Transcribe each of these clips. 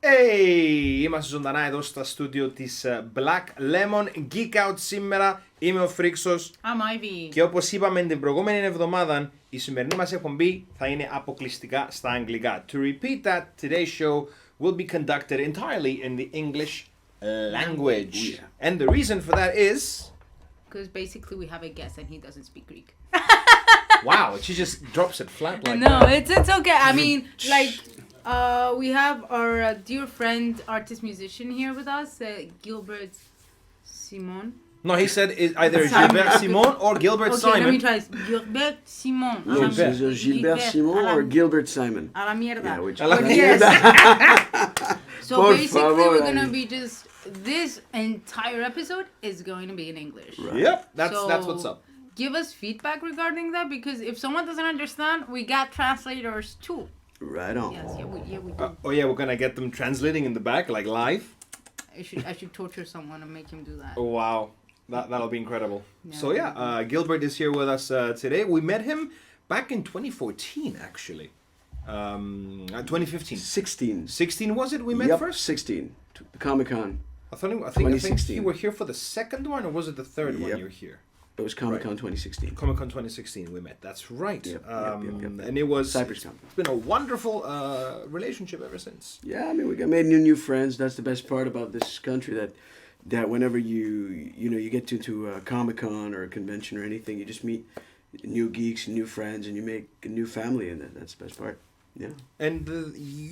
Hey, είμαστε ζωντανά εδώ στα στούντιο της Black Lemon GeekOut σήμερα. Είμαι ο Φρίξος. I'm Ivy. Και όπως είπαμε την προηγούμενη εβδομάδα, η σημερινή μας εκπομπή θα είναι αποκλειστικά στα αγγλικά. To repeat that, today's show will be conducted entirely in the English language. Yeah. And the reason for that is... Because basically we have a guest and he doesn't speak Greek. Wow, she just drops it flat like no, that. it's okay. I mean, like, we have our dear friend, artist musician here with us, Gilbert Simon. No, he said it's either Gilbert Simon or Gilbert Simon. Okay, let me try this. Gilbert Simon. No, it's Gilbert Simon or Gilbert Simon. A la mierda. Yeah, which A la mierda. So Por basically favor, we're going to be just, this entire episode is going to be in English. Right. Yep, that's what's up. Give us feedback regarding that, because if someone doesn't understand, we got translators too. Right on. Yes, yeah, we do. Oh yeah, we're gonna get them translating in the back, like live. I should torture someone and make him do that. Oh wow, that'll be incredible. Yeah. So yeah, Gilbert is here with us today. We met him back in 2014, actually. 2015. 16. 16 was it? We met Yep, first. 16. Comic-Con. I think 2016. you were here for the second one, or was it the third one Yep. you were here? It was Comic-Con 2016. Comic-Con 2016 we met. That's right. Yep. And it was Cyprus Con. It's been a wonderful relationship ever since. Yeah, I mean, we made new friends. That's the best part about this country, that whenever you get to a Comic-Con or a convention or anything, you just meet new geeks and new friends, and you make a new family, and that's the best part. Yeah. And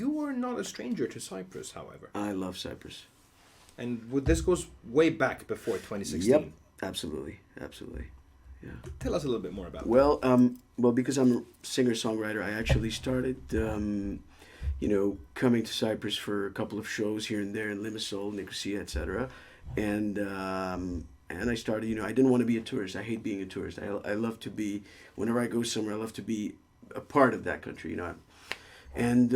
you are not a stranger to Cyprus, however. I love Cyprus. And this goes way back before 2016. Yep. Absolutely. Yeah. Tell us a little bit more about Well, because I'm a singer-songwriter, I actually started, coming to Cyprus for a couple of shows here and there in Limassol, Nicosia, etc. And I started, I didn't want to be a tourist. I hate being a tourist. I love to be, whenever I go somewhere, I love to be a part of that country, And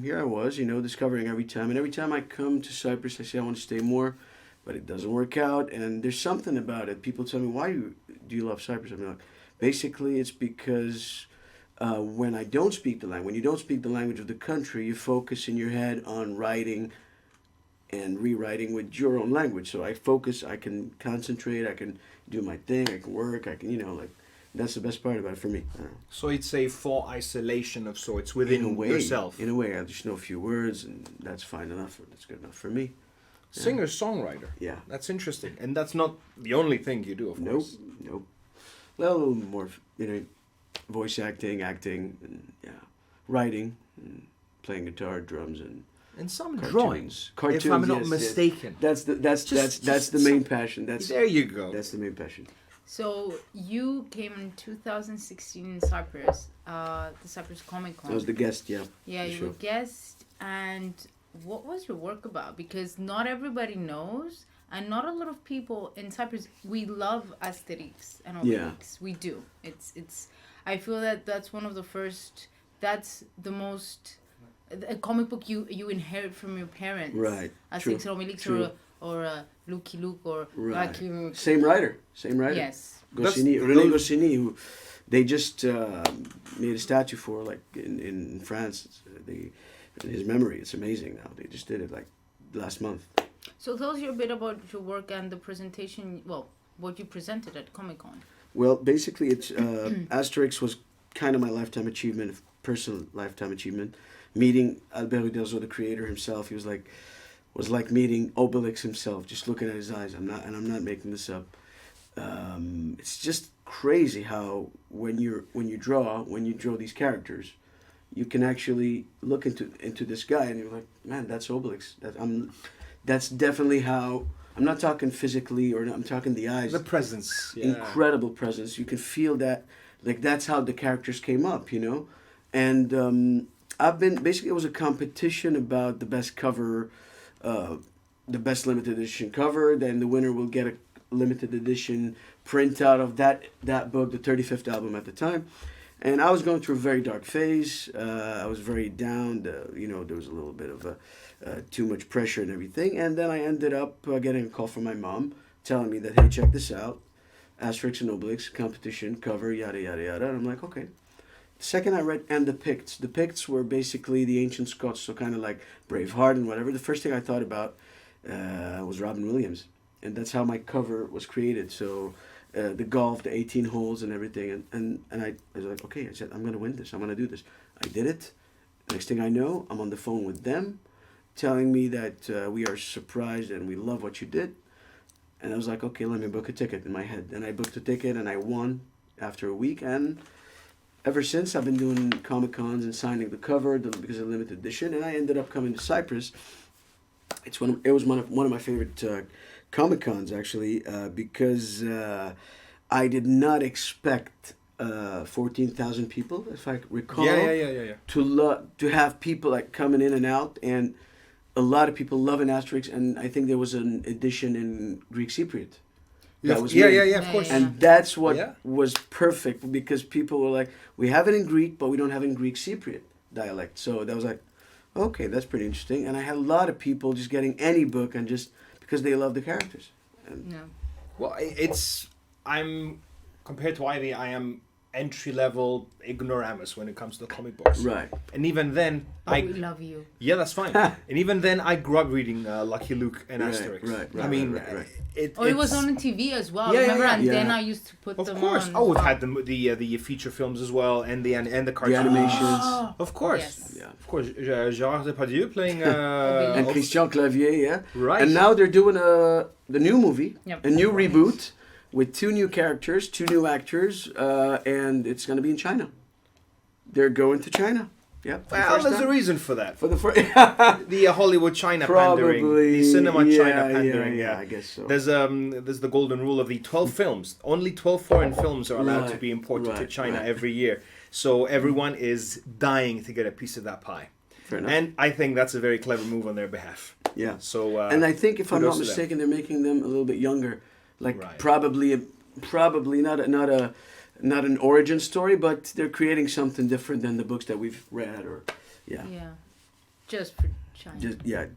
here I was, discovering every time. And every time I come to Cyprus, I say I want to stay more. But it doesn't work out, and there's something about it. People tell me, why do you love Cyprus? I'm like, basically, it's because when I don't speak the language, when you don't speak the language of the country, you focus in your head on writing and rewriting with your own language. So I focus, I can concentrate, I can do my thing, I can work, I can, that's the best part about it for me. So it's a full isolation of sorts within yourself. In a way, I just know a few words, and that's fine enough. That's good enough for me. Yeah. Singer-songwriter. Yeah. That's interesting. And that's not the only thing you do, of course. Nope. Well, a little more, voice acting, and writing, and playing guitar, drums, and some cartoons. drawings. Cartoons, if I'm not yes, mistaken. Yes. That's the main passion. There you go. That's the main passion. So you came in 2016 in Cyprus, the Cyprus Comic Con. I was the guest, yeah. Yeah, you were guest, and what was your work about? Because not everybody knows, and not a lot of people in Cyprus, we love Asterix and Obelix. Yeah. We do. It's. I feel that's one of the first. That's the most. A comic book you inherit from your parents. Right. Asterix and Obelix or Lucky Luke or Joaquin. Same writer. Yes. René Goscinny, who they just made a statue for, like in France. In his memory, it's amazing now. They just did it like last month. So tell us a bit about your work and the presentation. Well, what you presented at Comic-Con. Well, basically, it's Asterix was kind of my lifetime achievement, personal lifetime achievement. Meeting Albert Uderzo, the creator himself, he was like meeting Obelix himself. Just looking at his eyes, I'm not making this up. It's just crazy how when you draw these characters, you can actually look into this guy and you're like, man, that's Obelix. That's definitely how. I'm not talking physically, or I'm talking the eyes. The presence. Yeah. Incredible presence. You can feel that. Like, that's how the characters came up, And it was a competition about the best cover, the best limited edition cover. Then the winner will get a limited edition printout of that book, the 35th album at the time. And I was going through a very dark phase. I was very down. There was a little bit of too much pressure and everything. And then I ended up getting a call from my mom telling me that, hey, check this out. Asterix and Obelix competition cover, yada, yada, yada. And I'm like, okay. second I read and the Picts were basically the ancient Scots, so kind of like Braveheart and whatever. The first thing I thought about was Robin Williams, and that's how my cover was created. So the golf, the 18 holes and everything, and I was like, okay, I said, I'm gonna win this. I'm gonna do this. I did it. Next thing I know, I'm on the phone with them, telling me that we are surprised and we love what you did. And I was like, okay, let me book a ticket in my head. And I booked a ticket and I won after a week. And ever since, I've been doing Comic-Cons and signing the cover because of limited edition. And I ended up coming to Cyprus. It was one of my favorite Comic-Cons, actually, because I did not expect 14,000 people, if I recall. Yeah. To have people like coming in and out, and a lot of people loving Asterix, and I think there was an edition in Greek Cypriot. That was made. Of course. And that's what was perfect, because people were like, we have it in Greek, but we don't have it in Greek Cypriot dialect. So that was like, okay, that's pretty interesting. And I had a lot of people just getting any book and just because they love the characters. And Well, I'm compared to Ivy, I am entry-level ignoramus when it comes to comic books. Right. And even then, we love you. Yeah, that's fine. And even then, I grew up reading Lucky Luke and Asterix. Right. I mean, It was on TV as well. Yeah, Remember, and yeah. then I used to put them on. Of course. Oh, it had the feature films as well, and the cartoons. The animations. Of course. Yes. Yeah. Of course. Gérard Depardieu playing... And Christian Clavier, yeah. Right. And now they're doing the new movie, Yep. a new reboot with 2 new characters, 2 new actors, and it's going to be in China. They're going to China. Yeah. Well, there's a reason for that. For the first. The Hollywood China pandering, the cinema China pandering. Yeah, I guess so. There's the golden rule of the 12 films. Only 12 foreign films are allowed to be imported to China every year. So everyone is dying to get a piece of that pie. Fair enough. And I think that's a very clever move on their behalf. Yeah. So and I think, if I'm not kudos to them. mistaken, they're making them a little bit younger, like Right. probably not an origin story, but they're creating something different than the books that we've read, or Yeah. Just for China.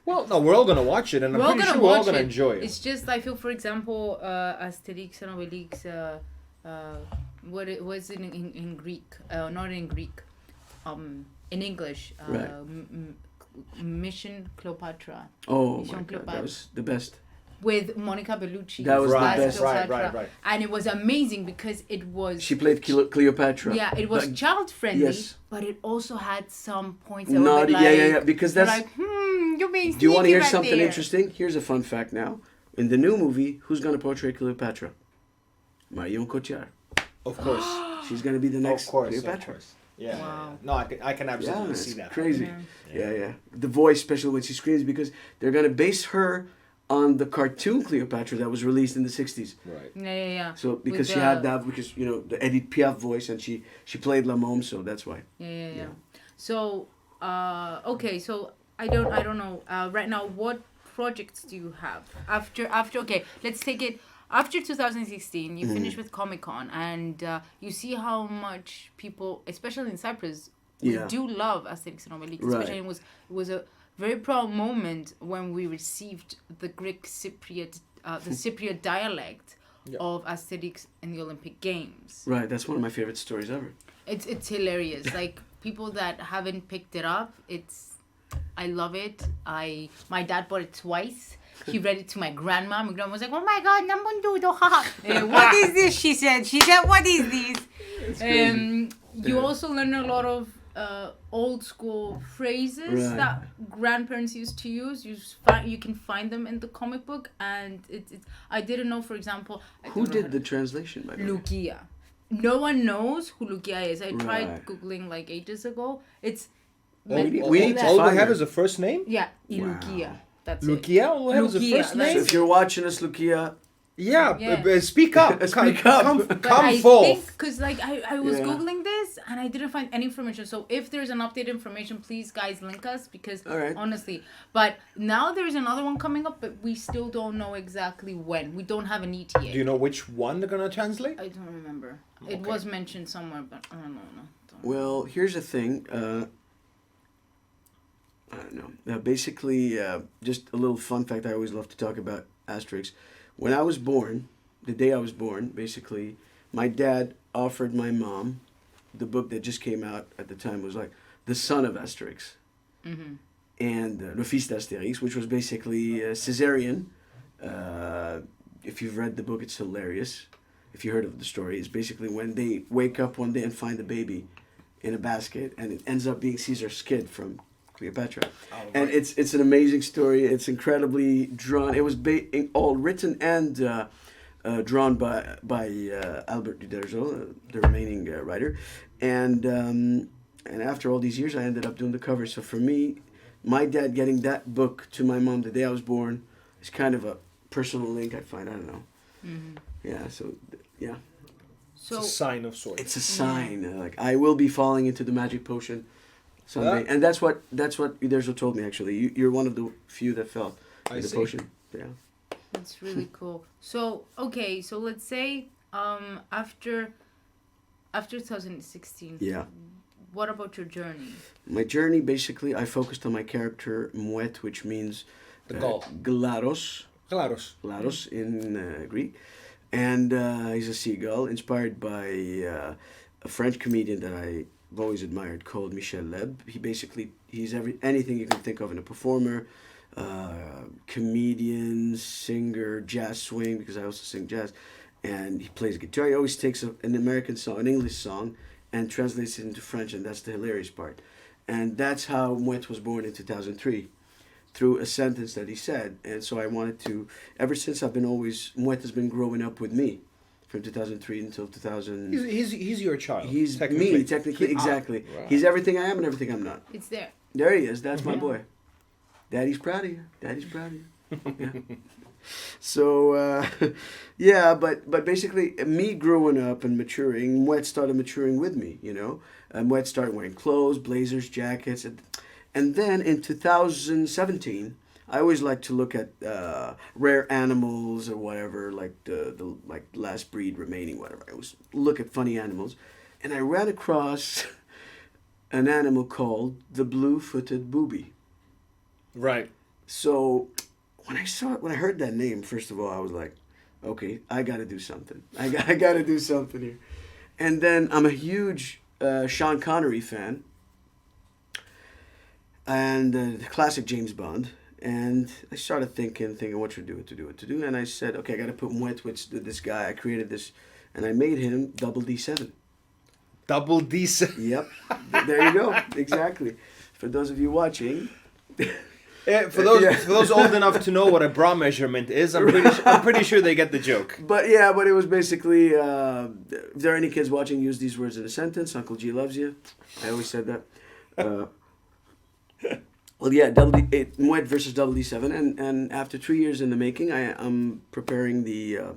Well, no, we're all gonna watch it, and I'm pretty sure we're all gonna enjoy it. It's just, I feel, for example, Asterix and Obelix, what was it in Greek? Not in Greek. In English. Right. Mission Cleopatra. Oh Mission my God, Cleopatra. that was the best. With Monica Bellucci. That was the Right, best. right. And it was amazing because it was... She played Cleopatra. Yeah, it was Like, child-friendly, yes. but it also had some points that were Naughty, like... yeah, because that's... Like, you're being Do you want to hear right something there. interesting? Here's a fun fact now. In the new movie, who's going to portray Cleopatra? Marion Cotillard. Of course. She's going to be the next Of course. Cleopatra. Yeah. Wow. No, I can absolutely It's see that. crazy. Yeah. Yeah. The voice, especially when she screams, because they're going to base her on the cartoon Cleopatra that was released in the 60s. Right. Yeah. So because With she had that, because, the Edith Piaf voice, and she played La Môme, so that's why. Yeah. So, okay, so I don't know. Right now, what projects do you have? After okay, let's take it. After 2016, you finish with Comic-Con, and you see how much people, especially in Cyprus, we do love Asterix and Obelix. Right. Especially it was a very proud moment when we received the Greek Cypriot, the Cypriot dialect of Asterix in the Olympic Games. Right, that's one of my favorite stories ever. It's hilarious. Like, people that haven't picked it up, I love it. My dad bought it twice. He read it to my grandma. My grandma was like, "Oh my God, Namundudo, haha. What is this?" She said, "What is this?" You also learn a lot of old school phrases that grandparents used to use. You can find them in the comic book, and it's I didn't know, for example. Who did the translation, by the way? Lugia. No one knows who Lugia is. I tried Googling like ages ago. It's we need to all we find have her. is a first name? yeah, Lugia. That's Lukia? All we have is a Lukia, first like- name? So if you're watching us, Lukia, Yeah, speak up. Speak up. Come I forth. think, because like I was Yeah. Googling this and I didn't find any information. So if there's an updated information, please guys link us, because All right. honestly. But now there's another one coming up, but we still don't know exactly when. We don't have an ETA. Do you know which one they're gonna translate? I don't remember. It Okay. was mentioned somewhere, but I don't know. well, here's the thing. I don't know. Basically, just a little fun fact I always love to talk about Asterix. When I was born, the day I was born, basically, my dad offered my mom the book that just came out at the time was like the son of Asterix. Mm-hmm. And Le Fils d'Astérix, which was basically Caesarian. If you've read the book, it's hilarious. If you heard of the story, it's basically when they wake up one day and find a baby in a basket, and it ends up being Caesar's kid from Cleopatra. Oh, right. And it's an amazing story. It's incredibly drawn. It was all written and drawn by Albert Uderzo, the remaining writer. And after all these years, I ended up doing the cover. So for me, my dad getting that book to my mom the day I was born is kind of a personal link, I find. I don't know. Mm-hmm. Yeah, so, yeah. So It's a sign of sorts. It's a sign. Like, I will be falling into the magic potion someday. And that's what Uderzo told me, actually. You're one of the few that fell in the potion. Yeah. that's really cool. So okay, so let's say after 2016. Yeah. What about your journey? My journey, basically, I focused on my character, Moet, which means The gull. Glados. Glados. In Greek. And he's a seagull, inspired by a French comedian that I've always admired called Michel Leb. He's anything you can think of in a performer, comedian, singer, jazz swing, because I also sing jazz. And he plays guitar. He always takes an American song, an English song, and translates it into French, and that's the hilarious part. And that's how Moet was born in 2003, through a sentence that he said. And so I wanted to, ever since Moet has been growing up with me, from 2003 until 2000. He's your child. He's technically. me, technically, exactly. Wow. He's everything I am and everything I'm not. It's there. There he is, that's my boy. Daddy's proud of you, Daddy's proud of you. Yeah. So, yeah, but basically, me growing up and maturing, Moet started maturing with me, you know. Moet started wearing clothes, blazers, jackets. And then in 2017, I always like to look at rare animals or whatever, like the like last breed remaining, whatever. I always look at funny animals. And I ran across an animal called the blue-footed booby. Right. So when I heard that name, first of all, I was like, okay, I got to do something. I got to do something here. And then I'm a huge Sean Connery fan, and the classic James Bond. And I started thinking what to do. And I said, okay, I got to put Moet with this guy. I created this, and I made him Double D7. Double D7. Yep. There you go. Exactly. For those of you watching. For those old enough to know what a bra measurement is, I'm pretty sure they get the joke. But it was basically, if there are any kids watching, use these words in a sentence. Uncle G loves you. I always said that. Well, yeah, Moet versus Double D7, and after 3 years in the making, I'm preparing the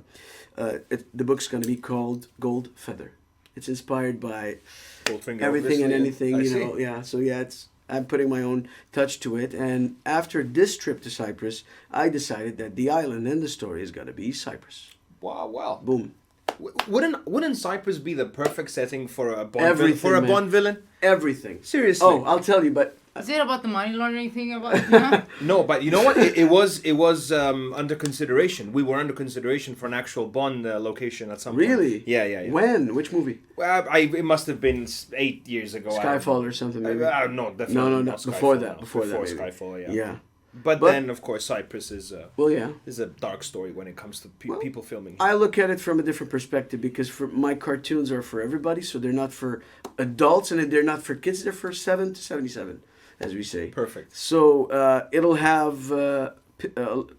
book's going to be called Gold Feather. It's inspired by everything and anything, you know. Yeah, so yeah, I'm putting my own touch to it. And after this trip to Cyprus, I decided that the island and the story is going to be Cyprus. Wow, wow. Boom. Wouldn't Cyprus be the perfect setting for a Bond Everything, villain? Bond villain? Everything. Seriously. Oh, I'll tell you, but Is it about the money laundering thing? About no, but you know what? It was under consideration. We were under consideration for an actual Bond location at some point. Really? Yeah. When? Which movie? Well, it must have been 8 years ago. Skyfall or something, maybe? No, definitely No. not Skyfall, Before that. no. Before that, maybe. Skyfall, yeah. Yeah. But then, of course, Cyprus is a dark story when it comes to people filming. I look at it from a different perspective because my cartoons are for everybody, so they're not for adults and they're not for kids. They're for 7 to 77, as we say. Perfect. So it'll have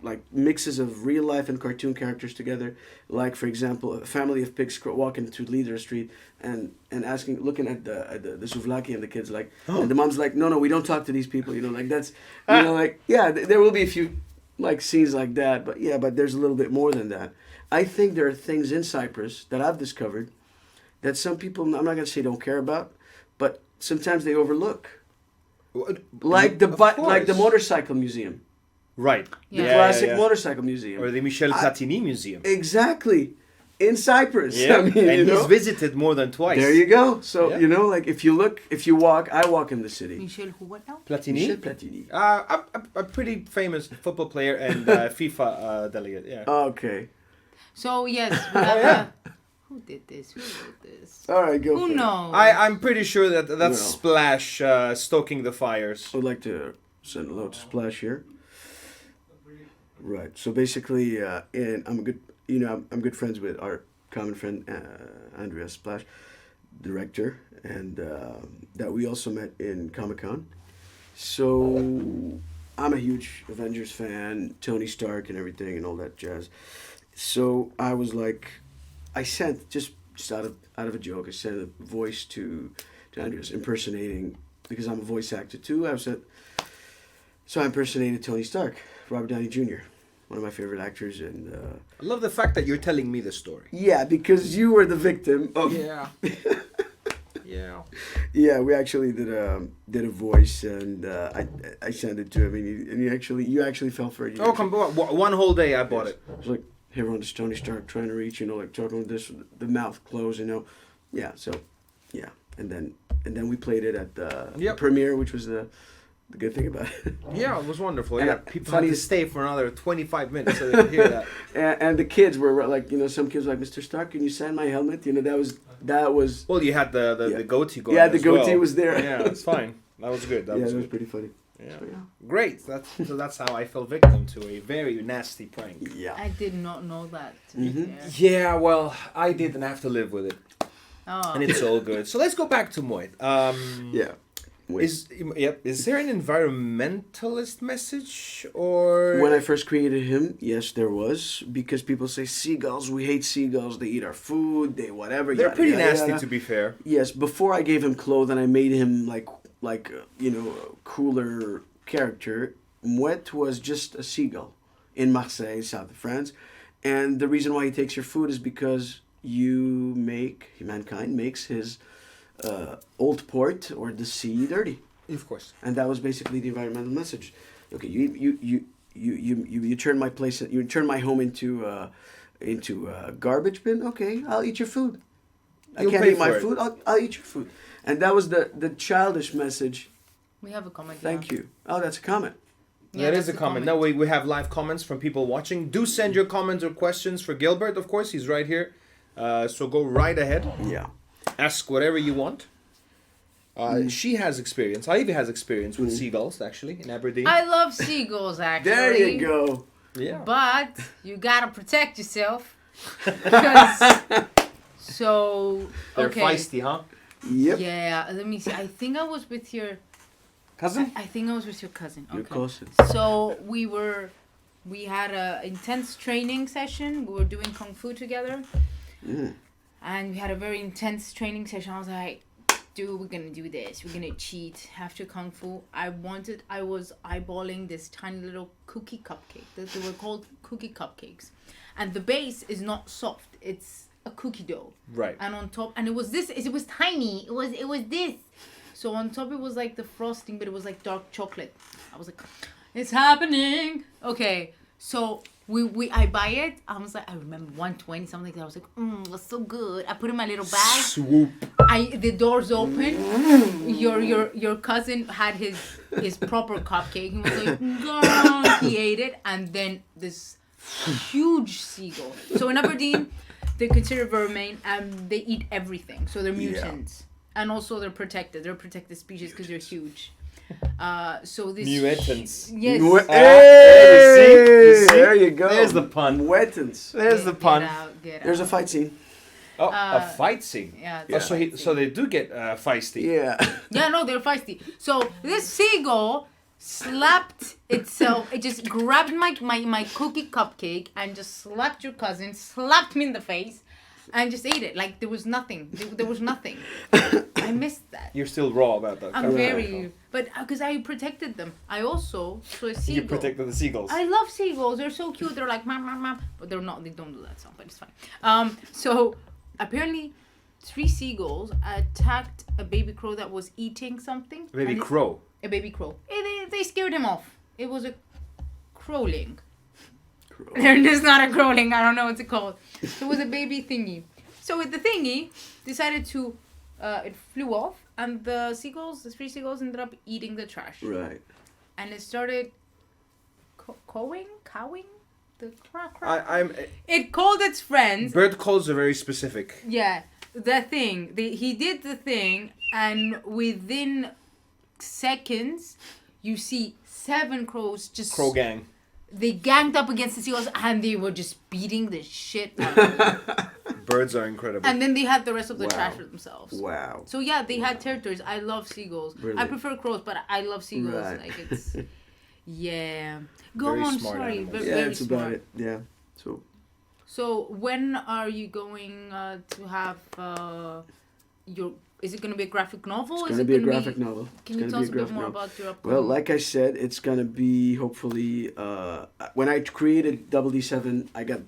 like mixes of real life and cartoon characters together. Like, for example, a family of pigs walking through Leader Street and looking at the souvlaki and the kids like, and the mom's like, no, we don't talk to these people. You know, like that's, you know, like, yeah, there will be a few like scenes like that, but there's a little bit more than that. I think there are things in Cyprus that I've discovered that some people, I'm not going to say don't care about, but sometimes they overlook. Like the motorcycle museum. Right. The classic motorcycle museum. Or the Michel Platini Museum. Exactly. In Cyprus. Yeah. I mean, and he's visited more than twice. There you go. So, you know, like if you walk, I walk in the city. Michel who what now? Platini? Michel Platini. A pretty famous football player and FIFA delegate, yeah. Okay. So yes, we have Who did this? Who wrote this? All right, go for Who it. knows? I'm pretty sure that that's No. Splash stoking the fires. I would like to send hello to Splash here. Right. So basically, and I'm good. I'm good friends with our common friend Andrea Splash, director, and that we also met in Comic-Con. So I'm a huge Avengers fan, Tony Stark and everything and all that jazz. So I was like, I sent just out of a joke, I sent a voice to Andreas impersonating, because I'm a voice actor too. So I impersonated Tony Stark, Robert Downey Jr., one of my favorite actors, and I love the fact that you're telling me the story. yeah, because you were the victim of. Yeah. Yeah. Yeah, we actually did a voice, and I sent it to him, and you actually fell for it. Oh, come on. One whole day I bought it. I was like, hey, everyone, this is Tony Stark trying to reach, like talking with this, the mouth closed, Yeah, so, yeah, and then we played it at the premiere, which was the good thing about it. Yeah, it was wonderful. And Yeah, people had to stay for another 25 minutes so they could hear that. and the kids were like, some kids were like, Mr. Stark, can you sign my helmet? That was. Well, you had the goatee going. Yeah, the as goatee well. was there. Yeah, it's fine. That was good. That was That was good. pretty funny. Yeah. So, yeah. Great. That's how I fell victim to a very nasty prank. Yeah. I did not know that. Mhm. Yeah, well, I didn't have to live with it, Oh. and it's all good. So let's go back to Moit. Yeah. Is there an environmentalist message or When I first created him, yes, there was, because people say seagulls, we hate seagulls, they eat our food, they whatever. they're yada, pretty yada, nasty yada. to be fair. Yes, before I gave him clothing, I made him like a cooler character. Mouette was just a seagull in Marseille, south of France, and the reason why he takes your food is because mankind makes his old port or the sea dirty. Of course. And that was basically the environmental message. Okay, you turn my place, you turn my home into a garbage bin. Okay, I'll eat your food. You'll I can't pay eat my for it. food. I'll eat your food. And that was the childish message. We have a comment. Thank you. Oh, that's a comment. Yeah, that is that's a comment. Now we have live comments from people watching. Do send your comments or questions for Gilbert, of course. He's right here. So go right ahead. Yeah. Ask whatever you want. She has experience. Ivy has experience with seagulls, actually, in Aberdeen. I love seagulls, actually. There you go. Yeah. But you gotta protect yourself. Because, They're okay. feisty, huh? Yep. Yeah, let me see. I think I was with your Cousin? I think I was with your cousin. Okay. Your cousin. So we had a intense training session. We were doing kung fu together. Mm. And we had a very intense training session. I was like, dude, we're gonna do this. We're gonna cheat after kung fu. I was eyeballing this tiny little cookie cupcake. They were called cookie cupcakes. And the base is not soft. It's a cookie dough. Right. And on top, and it was tiny. It was this. So on top it was like the frosting, but it was like dark chocolate. I was like, it's happening. Okay. So I buy it. I was like, I remember 120 something like that. I was like, that's so good. I put it in my little bag. Swoop. The doors open. Your cousin had his proper cupcake. He was like, God. He ate it, and then this huge seagull. So in Aberdeen, they consider vermin, and they eat everything. So they're mutants, and also they're protected. They're a protected species because they're huge. So this Mutants. Yes. You see? There you go. There's the pun. Wettens. There's the pun. Get There's a out. fight scene. Oh, a fight scene. Yeah. Oh, so they do get feisty. Yeah. Yeah, no, they're feisty. So this seagull slapped itself. It just grabbed my cookie cupcake and just slapped your cousin, slapped me in the face, and just ate it. Like there was nothing. There was nothing. I missed that. You're still raw about that. I'm very, but because I protected them. I also saw a seagull. You protected the seagulls. I love seagulls. They're so cute. They're like mom, but they're not. They don't do that sound, but it's fine. So apparently, 3 seagulls attacked a baby crow that was eating something. A baby And crow. A baby crow. They scared him off. It was a crowling. There's not a crowling. I don't know what's it called. It was a baby thingy. So with the thingy, decided to, it flew off, and the 3 seagulls ended up eating the trash. Right. And it started cowing? The crack. I'm. It called its friends. Bird calls are very specific. Yeah, the thing. He did the thing, and within seconds, you see 7 crows just. Crow gang. They ganged up against the seagulls, and they were just beating the shit out of them. Birds are incredible. And then they had the rest of the Wow. trash for themselves. Wow. So yeah, they had territories. I love seagulls. I Brilliant. prefer crows, but I love seagulls. Right. Like it's, yeah. Go Very on. smart Sorry, animals. but Yeah, very that's smart. about it. Yeah. So when are you going to have your? Is it going to be a graphic novel? It's Is going to it be a gonna graphic novel. Can It's you gonna tell be us a bit graphic more novel. about your upcoming? Well, like I said, it's going to be hopefully when I created Double D7, I got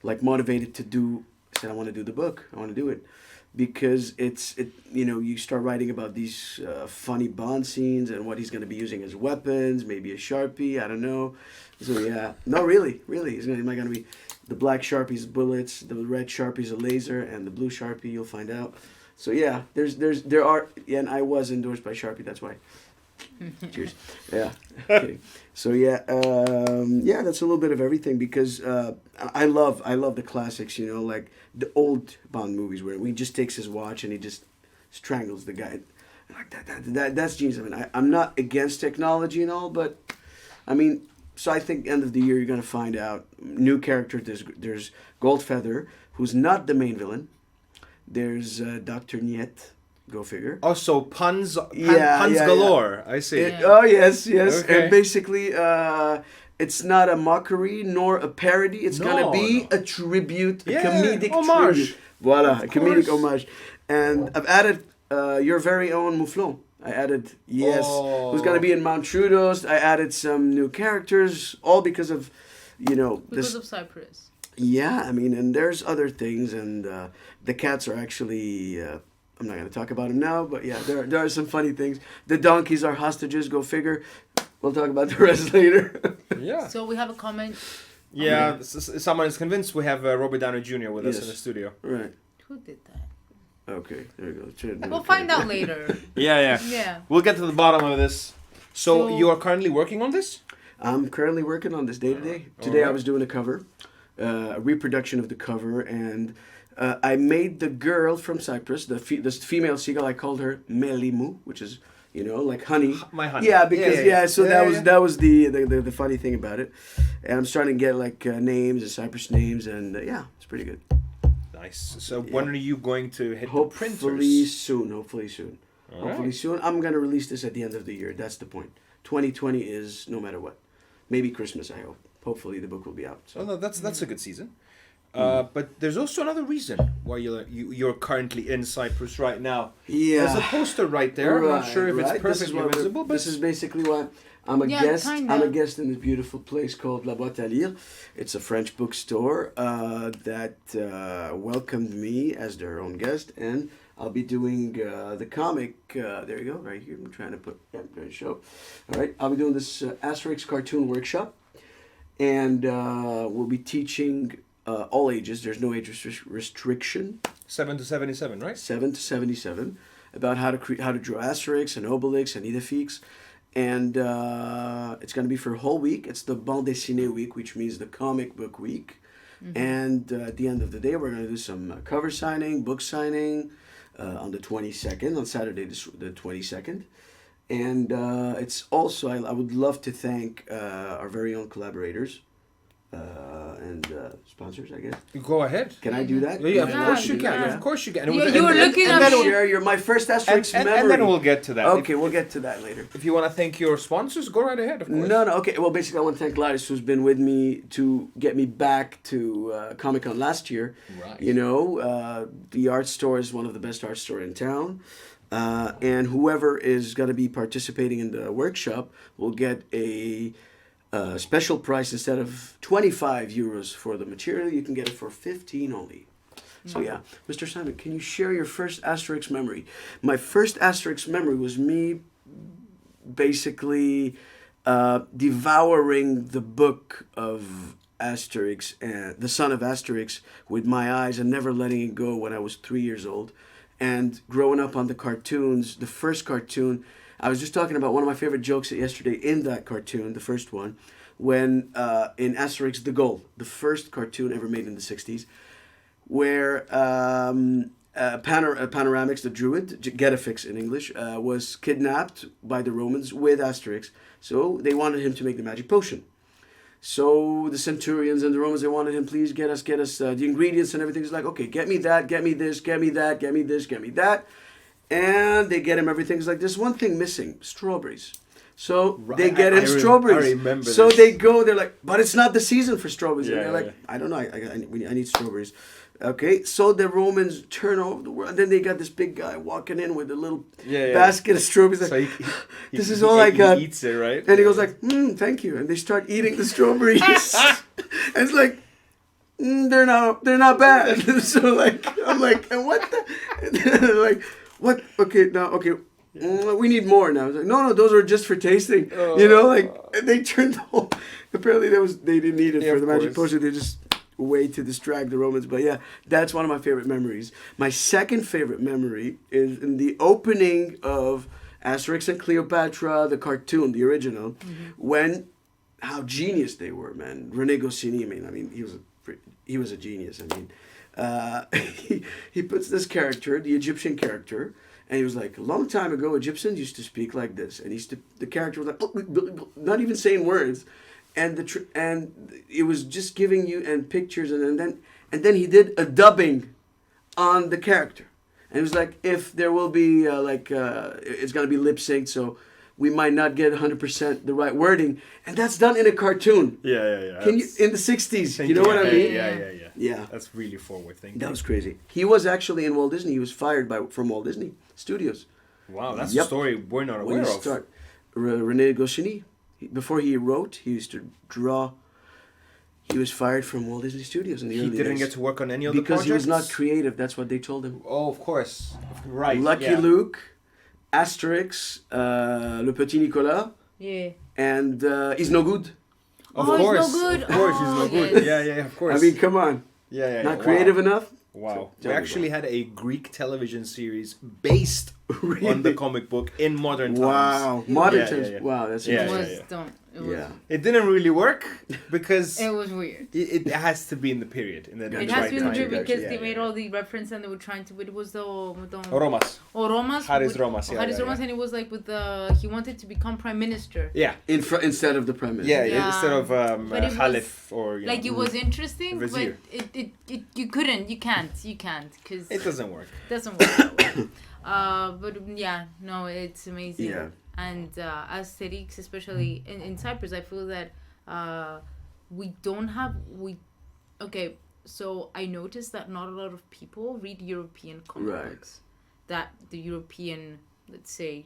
like motivated to do. I said I want to do the book. I want to do it because you start writing about these funny Bond scenes and what he's going to be using as weapons, maybe a Sharpie, I don't know. So yeah, no, really, he's not going to be the black Sharpie's bullets, the red Sharpie's a laser, and the blue Sharpie you'll find out. So yeah, there are, and I was endorsed by Sharpie, that's why. Cheers. Yeah. Kidding. So yeah, that's a little bit of everything because I love the classics, like the old Bond movies where he just takes his watch and he just strangles the guy. Like that's genius. I mean, I'm not against technology and all, but I mean, so I think end of the year you're gonna find out new character. There's Goldfeather, who's not the main villain. There's Dr. Niet. Go figure. Oh, so puns Yeah, galore. I see. Oh yes. Okay. And basically, it's not a mockery nor a parody. It's gonna be a tribute, a comedic homage. tribute. Voila, a comedic course. homage. And I've added your very own Mouflon. I added who's gonna be in Mount Trudeau's. I added some new characters, all because of, Because of Cyprus. Yeah, I mean, and there's other things, and the cats are actually. I'm not going to talk about them now, but yeah, there are some funny things. The donkeys are hostages, go figure. We'll talk about the rest later. Yeah. So we have a comment. Yeah, someone is convinced we have Robert Downey Jr. with us Yes. in the studio. Right. Who did that? Okay, there we go. We'll find out later. Yeah. Yeah. We'll get to the bottom of this. So So- you are currently working on this? I'm currently working on this day to day. Today I Alright. was doing a cover, a reproduction of the cover, and I made the girl from Cyprus, the female seagull. I called her Melimu, which is like honey. My honey. Yeah, because so Yeah. that was the funny thing about it, and I'm starting to get like names and Cyprus names, and it's pretty good. Nice. So when are you going to hit the Hopefully printers? soon. Hopefully soon. All Hopefully right. soon. I'm gonna release this at the end of the year. That's the point. 2020 is no matter what. Maybe Christmas. I hope. Hopefully the book will be out. So. Oh, no, that's a good season. But there's also another reason why you're currently in Cyprus right now. Yeah. There's a poster right there. I'm not sure if it's perfectly visible, but this is basically why I'm a Yeah, guest. kinda. I'm a guest in this beautiful place called La Boîte à Lire. It's a French bookstore that welcomed me as their own guest, and I'll be doing the comic. There you go, right here. I'm trying to show. All right, I'll be doing this Asterix cartoon workshop, and we'll be teaching all ages. There's no age restriction. 7 to 77, right? 7 to 77, about how to draw Asterix and Obelix and Idefix. And it's going to be for a whole week. It's the bande dessinée week, which means the comic book week. Mm-hmm. And at the end of the day, we're going to do some cover signing, book signing on the 22nd, on Saturday the 22nd. And it's also, I would love to thank our very own collaborators and sponsors, I guess. You go ahead. Can I do that? Yeah, of Yeah, course you you can. can. Of course you can. You were looking and up then shit. share your my first Asterix memory. And then we'll get to that. Okay, we'll get to that later. If you want to thank your sponsors, go right ahead, of course. No, okay. Well, basically, I want to thank Gladys, who's been with me to get me back to Comic-Con last year. Right. The art store is one of the best art store in town. And whoever is going to be participating in the workshop will get a special price. Instead of 25 euros for the material, you can get it for 15 only. So yeah, Mr. Simon, can you share your first Asterix memory? My first Asterix memory was me basically devouring the book of Asterix, the son of Asterix, with my eyes and never letting it go when I was 3 years old. And growing up on the cartoons, the first cartoon, I was just talking about one of my favorite jokes yesterday in that cartoon, the first one, when in Asterix the Goal, the first cartoon ever made in the 60s, where Panoramix, the druid, Getafix in English, was kidnapped by the Romans with Asterix. So they wanted him to make the magic potion. So the centurions and the Romans, they wanted him, please get us the ingredients and everything. He's like, okay, get me that, get me this, get me that, get me this, get me that. And they get him everything. It's like, there's one thing missing, strawberries. So they get him strawberries. I remember so this. they go, they're like, but it's not the season for strawberries. Yeah, and they're like, yeah. I don't know, I need strawberries. Okay, so the Romans turn over the world. And then they got this big guy walking in with a little basket of strawberries. So Like, this is all I got. He eats it, right? And he goes like, thank you. And they start eating the strawberries. And it's like, they're not bad. So like, I'm like, and what the? And they're like, what? Okay, now, okay. We need more now. It's like, no, those are just for tasting. You know, like, and they turned the whole. Apparently, they didn't need it for the magic potion. They just way to distract the Romans. But yeah, that's one of my favorite memories. My second favorite memory is in the opening of Asterix and Cleopatra, the cartoon, the original, when how genius they were, man. René Goscinny, I mean, he was a genius. I mean, he puts this character, the Egyptian character. And he was like, a long time ago, Egyptians used to speak like this. And the character was like, not even saying words. And it was just giving you pictures. And then he did a dubbing on the character. And it was like, if there will be, it's going to be lip synced. So we might not get 100% the right wording. And that's done in a cartoon. Yeah. In the 60s. You know what I mean? Yeah. That's really forward thinking. That was crazy. He was actually in Walt Disney. He was fired from Walt Disney Studios. Wow, that's a story we're not aware of. René Goscinny, before he wrote, he used to draw. He was fired from Walt Disney Studios in the early days. He didn't get to work on any other because projects? he was not creative. That's what they told him. Oh, of course. Right. Lucky Luke, Asterix, Le Petit Nicolas. Yeah. And He's No Good. Of course. He's no good. Of course, he's no good. Yeah, of course. I mean, come on. Yeah. Not creative enough? Wow. We actually had a Greek television series based on the comic book in modern times. Wow. Modern times. Yeah. Wow, that's It It didn't really work because it was weird. It has to be in the period. It has to be in the period because they made all the reference and they were trying to. It was the Romas. Haris Romas. Haris Romas, and it was like with he wanted to become prime minister. Yeah. Instead of the prime minister. Yeah. Instead of Khalif or like it was interesting, Vizier. but you can't because it doesn't work. Doesn't work that well. But yeah, no, it's amazing. Yeah. And Asterix, especially in Cyprus, I feel that okay, so I noticed that not a lot of people read European comic books. That the European, let's say,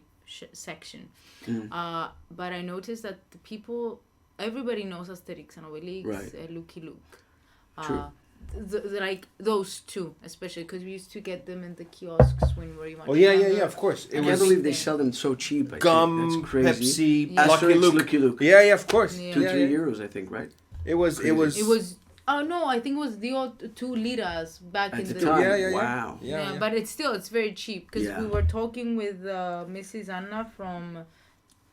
section. But I noticed that everybody knows Asterix and Obelix, Lucky Luke. True. Like those two, especially because we used to get them in the kiosks when we were young. Oh yeah, of course. I can't believe they sell them so cheap. Gum, that's crazy. Pepsi, Lucky Luke. Yeah, of course. 2-3 euros, I think, right? It was. Oh no, I think it was the 2 liras back in the time. day. Yeah. Wow. Yeah, but it's very cheap because we were talking with Mrs. Anna from.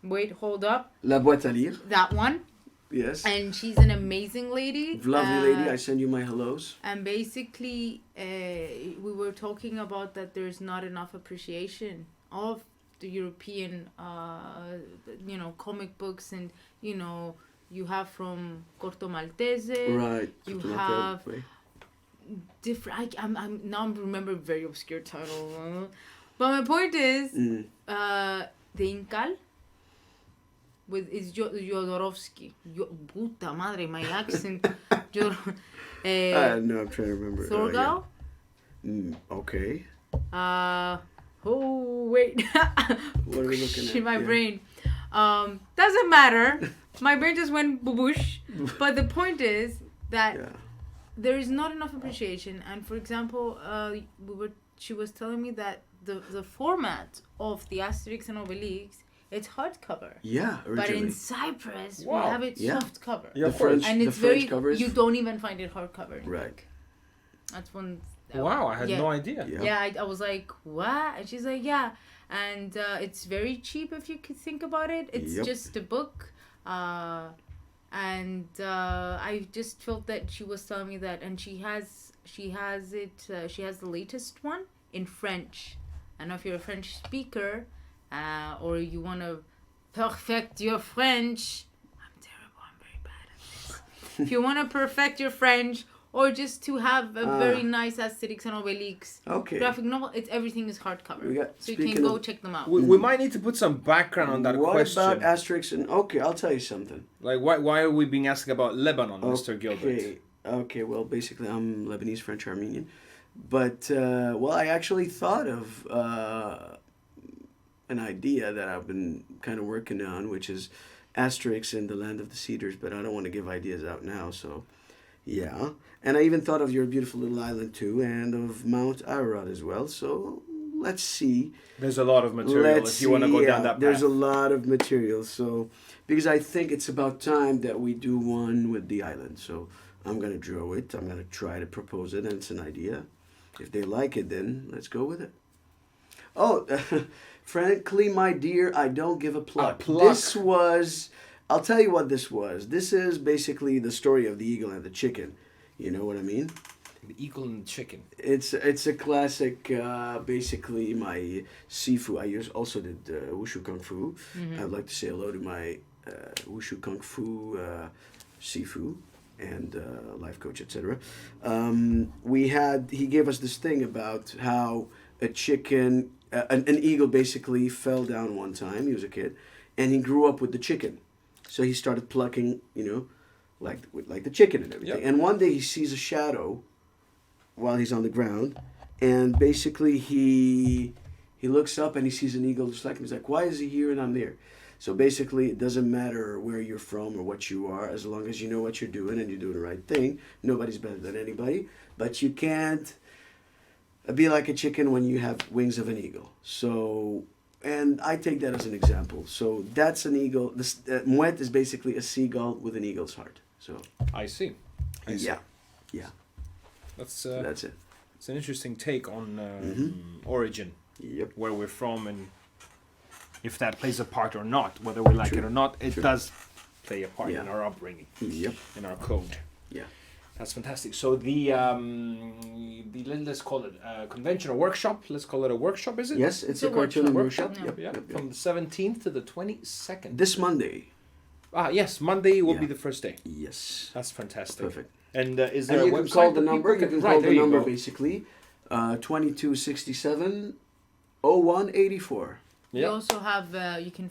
Wait, hold up. La Boîte à Lire. That one. Yes. And she's an amazing lady. Lovely lady. I send you my hellos. And basically, we were talking about that there's not enough appreciation of the European, comic books, and you have from Corto Maltese. Right. You have different. I'm remembering very obscure titles, but my point is, the Incal. It's Jodorowsky. Puta madre, my accent. No, I'm trying to remember. Thorgal? Okay. Oh, wait. What are we looking at? My brain. Doesn't matter. My brain just went boosh. But the point is that there is not enough appreciation. And for example, she was telling me that the format of the Asterix and Obelix, it's hardcover. Yeah, originally. But in Cyprus, we have it soft cover. Yeah, of course. And it's you don't even find it hardcover. Right. That's one. Wow, I had no idea. Yeah, I was like, what? And she's like, yeah. And it's very cheap if you could think about it. It's just a book. and I just felt that she was telling me that, and she has the latest one in French. I don't know if you're a French speaker, or you want to perfect your French. I'm terrible. I'm very bad at this. If you want to perfect your French, or just to have a very nice Asterix and Obelix graphic novel, everything is hardcover, so you can go check them out. We might need to put some background on that question. What about Asterix and... Okay, I'll tell you something. Like, why are we being asked about Lebanon, Mr. Gilbert? Okay, well, basically, I'm Lebanese, French, Armenian. But, I actually thought of an idea that I've been kind of working on, which is Asterix in the Land of the Cedars, but I don't want to give ideas out now, so... Yeah, and I even thought of Your Beautiful Little Island too, and of Mount Ararat as well. So let's see. There's a lot of material if you want to go down that path. There's a lot of material. So because I think it's about time that we do one with the island. So I'm gonna draw it. I'm gonna try to propose it, and it's an idea. If they like it, then let's go with it. Oh, frankly, my dear, I don't give a pluck. This was. I'll tell you what this was. This is basically the story of the eagle and the chicken. You know what I mean? The eagle and the chicken. It's a classic, basically my Sifu. I also did Wushu Kung Fu. I'd like to say hello to my Wushu Kung Fu Sifu and life coach, etc. He gave us this thing about how a chicken, an eagle basically fell down one time. He was a kid. And he grew up with the chicken. So he started plucking, like the chicken and everything. Yep. And one day he sees a shadow while he's on the ground. And basically he looks up and he sees an eagle just like him. He's like, why is he here and I'm there? So basically it doesn't matter where you're from or what you are, as long as you know what you're doing and you're doing the right thing. Nobody's better than anybody. But you can't be like a chicken when you have wings of an eagle. So... And I take that as an example. So that's an eagle. This Mouette is basically a seagull with an eagle's heart. So I see. Yeah. That's it. It's an interesting take on origin. Yep. Where we're from and if that plays a part or not, whether we like it or not, it does play a part in our upbringing. Yep. In our code. Yeah. That's fantastic. So the let's call it a convention or workshop. Let's call it a workshop, is it? Yes, it's a cartoon workshop. Yep. From the 17th to the 22nd. This Monday. Yes, Monday will be the first day. Yes. That's fantastic. Perfect. And is there and a you website? Can call the number. You can call the number basically 2267 0184. We also have you can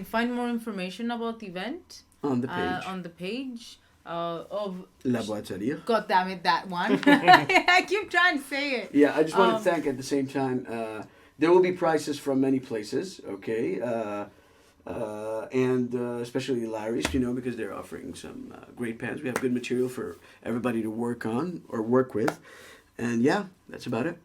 find more information about the event on the page. Of La Boîte à Lire. God damn it, that one. I keep trying to say it. Yeah, I just want to thank at the same time. There will be prices from many places, okay? And especially Larry's, because they're offering some great pens. We have good material for everybody to work on or work with. And yeah, that's about it.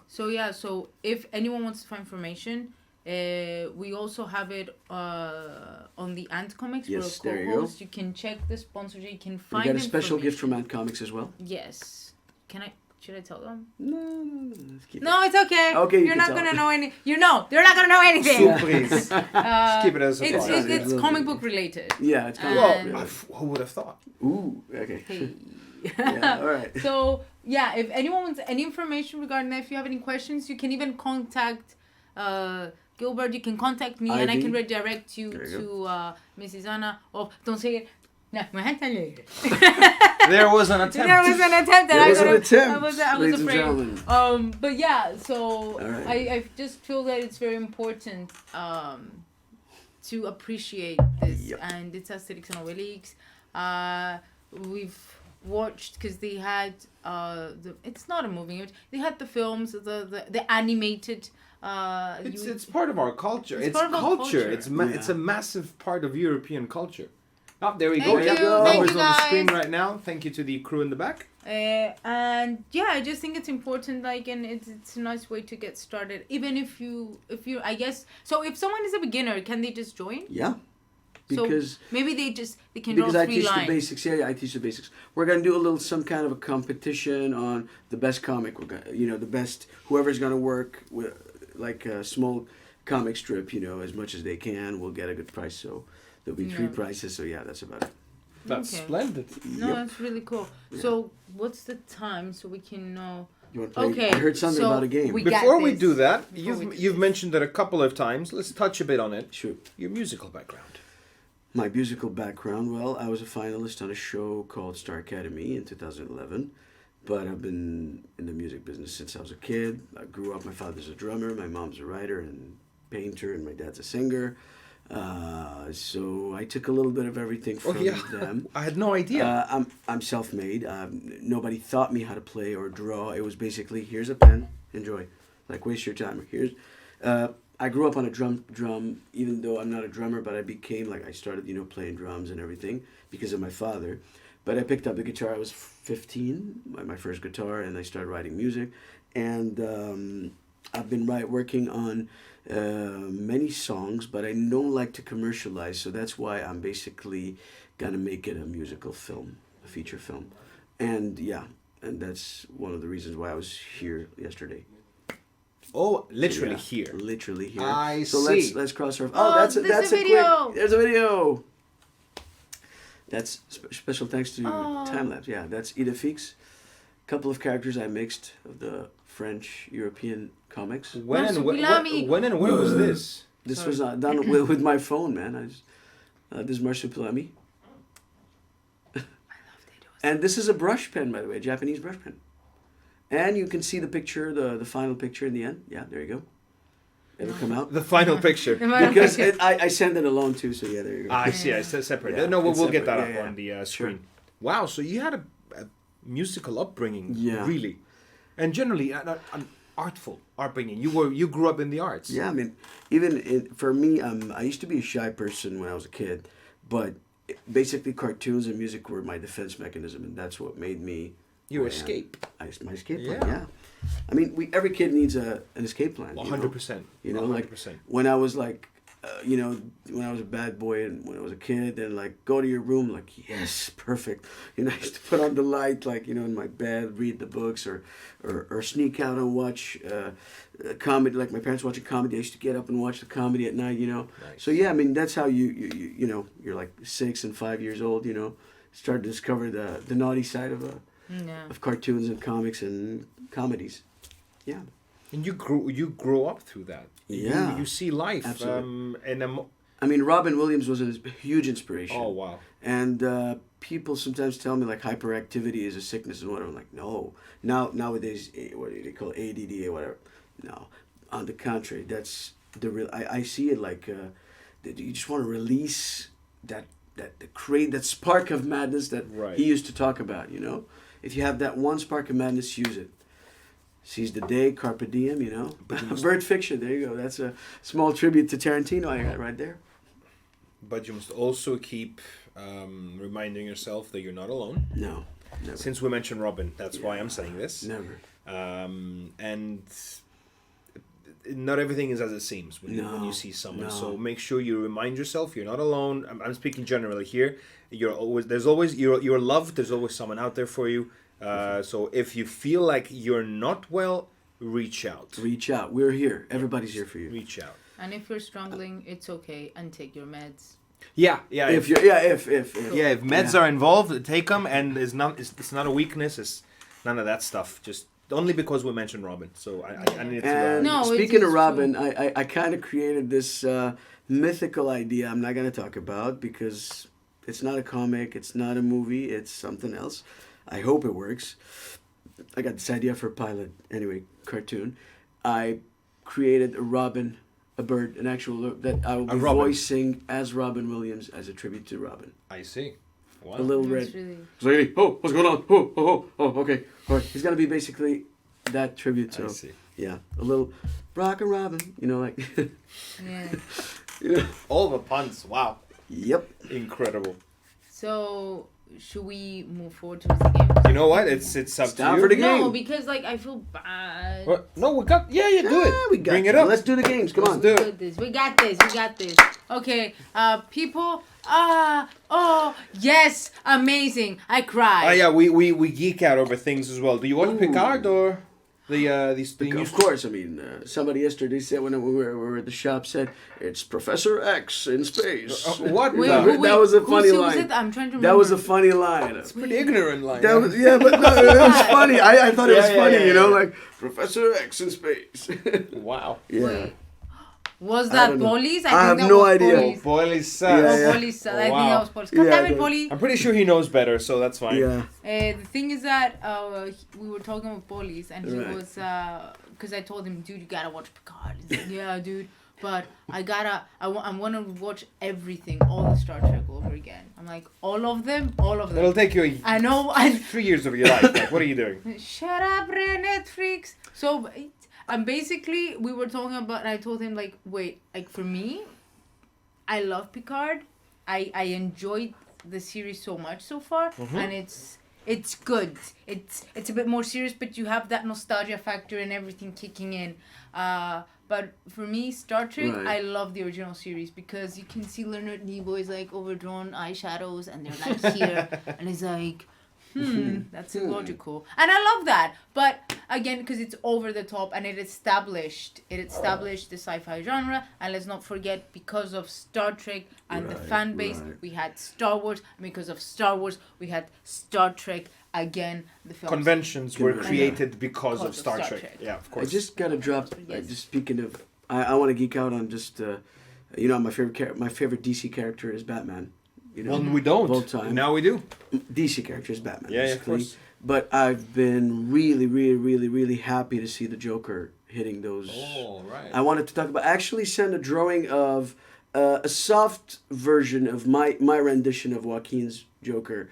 So if anyone wants to find information, we also have it on the Ant Comics. Yes, we're a there you go. You can check the sponsorship. You can find. We got a special gift from Ant Comics as well. Yes. Should I tell them? No. No, it's okay. Okay, you're not gonna know any. They're not gonna know anything. Surprise. Just keep it as a surprise. It's comic book related. Yeah, it's comic book related. Who would have thought? Ooh, okay. Hey. Yeah, all right. So yeah, if anyone wants any information regarding that, if you have any questions, you can even contact Gilbert. You can contact me, and I can redirect you to Mrs. Anna. Oh, don't say it. No, there was an attempt. There was an attempt. I was ladies afraid. And gentlemen. But yeah, so right. I just feel that it's very important to appreciate this, and it's Asterix and Obelix. We've watched because they had it's not a movie. They had the films, the animated. It's part of our culture. It's part of our culture. It's a massive part of European culture. Oh, there we Thank go. you. Numbers Thank you, on the screen guys. right now. Thank you to the crew in the back. And yeah, I just think it's important, and it's a nice way to get started. Even if you I guess, so if someone is a beginner, can they just join? Yeah. Because so maybe they can because draw I teach lines. the basics. Yeah, I teach the basics. We're gonna do some kind of a competition on the best comic. We're gonna, the best, whoever's gonna work with like a small comic strip, as much as they can, will get a good price. So There'll be 3 prizes. So yeah, that's about it. That's splendid. No, that's really cool. Yeah. So what's the time so we can know? You want to play? Okay, I heard something about a game. Before we do that, you've mentioned it a couple of times. Let's touch a bit on it. Sure. Your musical background. My musical background, well, I was a finalist on a show called Star Academy in 2011, but I've been in the music business since I was a kid. I grew up, my father's a drummer, my mom's a writer and painter, and my dad's a singer. So I took a little bit of everything from them. I had no idea. I'm self-made. Nobody taught me how to play or draw. It was basically, here's a pen, enjoy. Like, waste your time. Here's... I grew up on a drum, even though I'm not a drummer, but I started, playing drums and everything because of my father. But I picked up the guitar, I was 15, my first guitar, and I started writing music. And I've been working on many songs, but I don't like to commercialize, so that's why I'm basically going to make it a musical film, a feature film. And that's one of the reasons why I was here yesterday. Oh, literally here. Literally here. I see. So let's cross our... Oh, that's a video. There's a video. That's special thanks to Timelapse. Yeah, that's Idefix. A couple of characters I mixed of the French European comics. When and where was this? This was done with my phone, man. This is Marsupilami. And this is a brush pen, by the way, a Japanese brush pen. And you can see the picture, the final picture in the end. Yeah, there you go. It'll come out. The final picture. Because I send it alone too, so yeah, there you go. I see, I separate. Yeah, no, we'll separate. get that up on the screen. Sure. Wow, so you had a musical upbringing, really. And generally, an artful upbringing. You grew up in the arts. Yeah, I mean, for me, I used to be a shy person when I was a kid, but basically cartoons and music were my defense mechanism, and that's what made me... Your escape. My escape plan, yeah. I mean, every kid needs an escape plan. 100%. You know, 100%. like when I was like, when I was a bad boy and when I was a kid, then like go to your room, like yes, perfect. I used to put on the light, like in my bed, read the books, or sneak out and watch comedy. Like my parents watching comedy, I used to get up and watch the comedy at night. Nice. So yeah, I mean that's how you're like 6 and 5 years old. Start to discover the naughty side of cartoons and comics and comedies. Yeah. And you grew up through that. Yeah. You see life. Absolutely. I mean, Robin Williams was a huge inspiration. Oh, wow. And people sometimes tell me like hyperactivity is a sickness and whatever. I'm like, no. Nowadays, what do they call it? ADD or whatever. No. On the contrary, that's the real... I see it like you just want to release that spark of madness that he used to talk about, If you have that one spark of madness, use it. Seize the day, carpe diem, Bird fiction, there you go. That's a small tribute to Tarantino I got right there. But you must also keep reminding yourself that you're not alone. No, never. Since we mentioned Robin, that's why I'm saying this. Never. And not everything is as it seems when you see someone. No. So make sure you remind yourself you're not alone. I'm speaking generally here. You're loved. There's always someone out there for you. So if you feel like you're not well, reach out. Reach out. We're here. Everybody's here for you. Reach out. And if you're struggling, it's okay, and take your meds. Yeah. If meds are involved, take them, and it's not a weakness. It's none of that stuff. Just only because we mentioned Robin. So I need to. Speaking of Robin, I kind of created this mythical idea. I'm not going to talk about because it's not a comic, it's not a movie, it's something else. I hope it works. I got this idea for a pilot, anyway, cartoon. I created a Robin, a bird, an actual that I will be voicing as Robin Williams as a tribute to Robin. I see. Wow. A little red. Really... what's going on? Okay. All right. He's gonna be basically that tribute. So, I see. Yeah, a little rock and Robin. Like. Yeah. All the puns. Wow. Yep. Incredible. So, should we move forward to the game? You know what? It's up to you. For the game. No, because I feel bad. What? No, we got. Yeah, you do it. We got Bring it up. Let's do the games. Come on. Do it. We got this. Okay, people. Oh, yes, amazing. I cried. Yeah, we geek out over things as well. Do you want Picard or? The new Of course, I mean, somebody yesterday said when we were at the shop said it's Professor X in space. what? Wait, That was a funny who line. said that? I'm trying to remember. That was a funny line. It's pretty ignorant line. That was, yeah, but no, it was funny. I thought it was Yeah, funny, yeah, you know, yeah. like Professor X in space. Wow. Yeah. Wait. Was I that don't know. Police? I have think that no was idea. Police. Police. Yeah, yeah. Oh, Police. I think Wow. that was Police. God Yeah, damn I it, know. Police. I'm pretty sure he knows better, so that's fine. Yeah. The thing is that we were talking with Police, and he Right. was because I told him, dude, you gotta watch Picard. He's like, yeah, dude, but I want to watch everything, all the Star Trek over again. I'm like, all of them. It'll take you I know. I 3 years of your life. Like, what are you doing? shut up, Netflix. So, and basically, we were talking about. I told him like, wait, like for me, I love Picard. I enjoyed the series so much so far, and it's good. It's a bit more serious, but you have that nostalgia factor and everything kicking in. But for me, Star Trek, Right. I love the original series because you can see Leonard Nimoy's like overdrawn eyeshadows, and they're like here, and it's like, that's illogical, and I love that. But again, because it's over the top and it established the sci-fi genre, and let's not forget, because of Star Trek and the Right, fan base, right. we had Star Wars, and because of Star Wars, we had Star Trek again. The films. Conventions were Convention. created because of Because of Star Star Trek. Trek. Yeah, of I course. just gotta drop. Yes. Just speaking of, I want to geek out on just, my favorite DC character is Batman. You know, Well, we don't. Of all time. Now we do. DC character is Batman. Yeah, of basically. course. But I've been really, really, really, really happy to see the Joker hitting those. Oh, right. I wanted to talk about. I actually sent a drawing of a soft version of my rendition of Joaquin's Joker.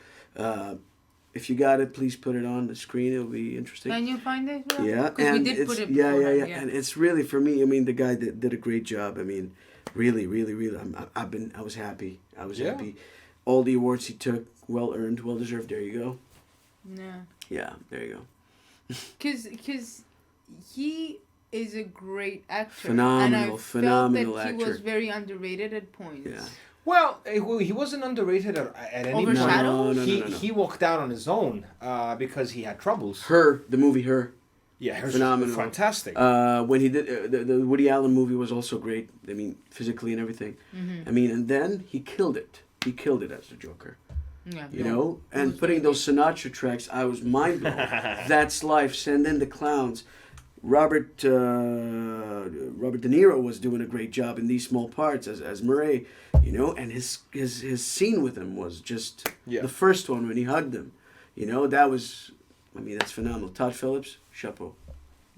If you got it, please put it on the screen. It'll be interesting. Can you find it? Yeah, Because we and did it's put it. yeah, beforehand, and it's really for me. I mean, the guy did a great job. I mean, really, really, really. I was happy. I was Yeah. happy. All the awards he took, well earned, well deserved. There you go. Yeah. Yeah, there you go. Because he is a great actor. Phenomenal, and I phenomenal felt that actor. he was very underrated at points. Yeah. Well, he wasn't underrated at any point. Overshadowed? No. He walked out on his own because he had troubles. The movie Her. Yeah, her Phenomenal. fantastic. When he did the Woody Allen movie was also great. I mean, physically and everything. Mm-hmm. I mean, and then he killed it. He killed it as the Joker. Yeah. You know, It and was putting very those Sinatra tracks, I was mind blown. That's life. Send in the clowns. Robert De Niro was doing a great job in these small parts as Murray, you know, and his scene with him was just the first one when he hugged him, you know, that was, I mean, that's phenomenal. Todd Phillips, chapeau.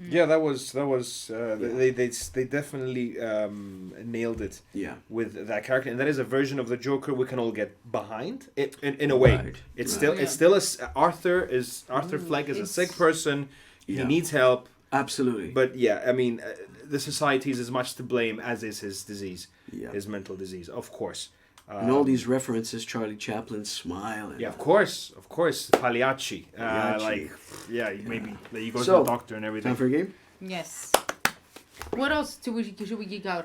Yeah, that was they definitely nailed it. Yeah. With that character, and that is a version of the Joker we can all get behind. In a way, Right, it's right. still Arthur Fleck is a sick person. He Yeah. needs help. Absolutely. But yeah, I mean, the society is as much to blame as is his disease, Yeah. his mental disease, of course. And all these references, Charlie Chaplin's smile. And, Yeah, of course, Pagliacci. Pagliacci. Like, yeah, maybe you go to So, the doctor and everything. time for a game? Yes. What else should we geek out?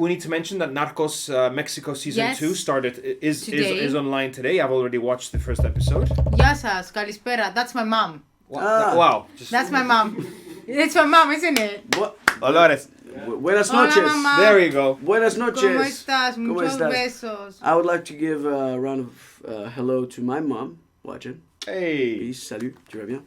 We need to mention that Narcos Mexico season 2 started is online today. I've already watched the first episode. Γεια σας, καλησπέρα. That's my mom. Wow. That's my mom. It's my mom, isn't it? What? Olores. Buenas Hola, noches. mamá. There we go. Buenas noches. ¿Cómo estás? ¿Cómo Muchos estás? besos. I would like to give a round of hello to my mom watching. Hey. Peace, salut, tu vas bien?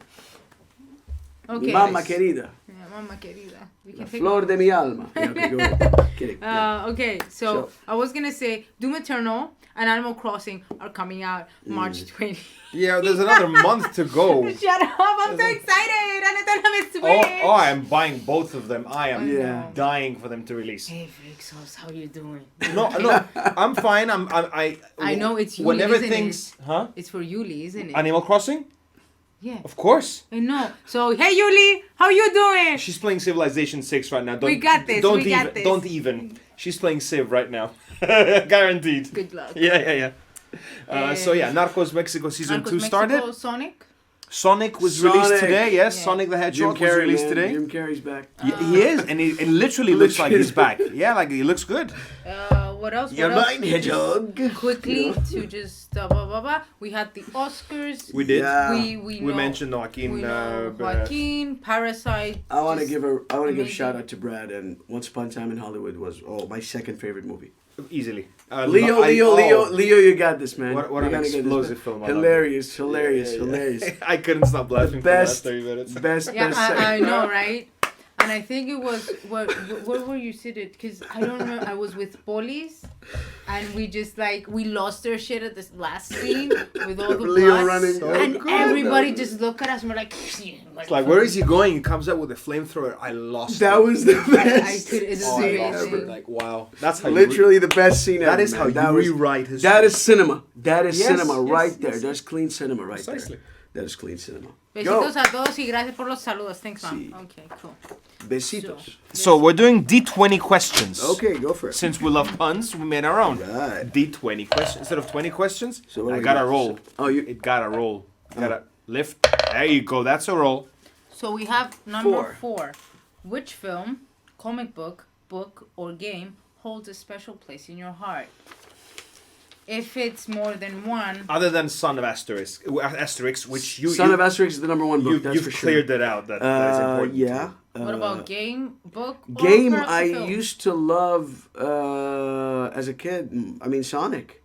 Okay. Mamma querida, Yeah, mamma querida. We la can take flor de mi alma. Yeah, okay, go ahead. Kidding. Yeah. Okay, so I was gonna say Doom Eternal and Animal Crossing are coming out March 20. Yeah, there's another month to go. Shut up! I'm so excited! And I don't have a Switch. Oh, I am buying both of them. I am Yeah. dying for them to release. Hey, Frixos, how you doing? No, I'm fine. I know it's Yuli, whenever isn't things, huh? It's for Yuli, isn't it? Animal Crossing? Yeah. Of course. I know. So, hey, Yuli, how you doing? She's playing Civilization 6 right now. We got this, Don't we even. got this. Don't even. She's playing Civ right now. Guaranteed. Good luck. Yeah. So yeah, Narcos Mexico season 2 started. Mexico, Sonic. Sonic was released Sonic. today. Yes, Yeah. Sonic the Jim Hedgehog was Carrey, released man. today. Jim Carrey's back. He is, and it literally looks like he's back. Yeah, like he looks good. what else? You're mine, hedgehog. Quickly to just blah blah blah. We had the Oscars. We did. Yeah. We know, mentioned Joaquin. We know Joaquin, Parasite. I want to give a amazing. shout out to Brad, and Once Upon a Time in Hollywood was my second favorite movie. Easily. Leo, you got this, man. What an explosive film. Hilarious. I couldn't stop laughing for the last 30 minutes. Best. I know, right? And I think it was where were you seated? Because I don't remember. I was with Polis, and we just we lost our shit at this last scene with all the Leo blood, running, and everybody just looked at us and we're like, it's like, where is he going? He comes out with a flamethrower. I lost. That was the best It's scene amazing. ever. Like, wow, that's how Literally the best scene ever. That is how you rewrite history. That is cinema. That is cinema yes, right there. yes. That's clean cinema right Precisely. there. That is clean cinema. Besitos a todos y gracias por los saludos. Thanks, Mom. Sí. Okay, cool. Besitos. So we're doing D20 questions. Okay, go for it. Since we love puns, we made our own. Right. D20 questions. Instead of 20 questions, So what I do we gotta got? roll. Oh, It gotta roll. Gotta lift. There you go. That's a roll. So we have number 4. Which film, comic book, or game holds a special place in your heart? If it's more than one. Other than Son of Asterix, which you Son of Asterix is the number one book. That's you've for sure. cleared that out. That is important. Yeah. What about game, book, or Game perhaps a I film? used to love as a kid. I mean Sonic.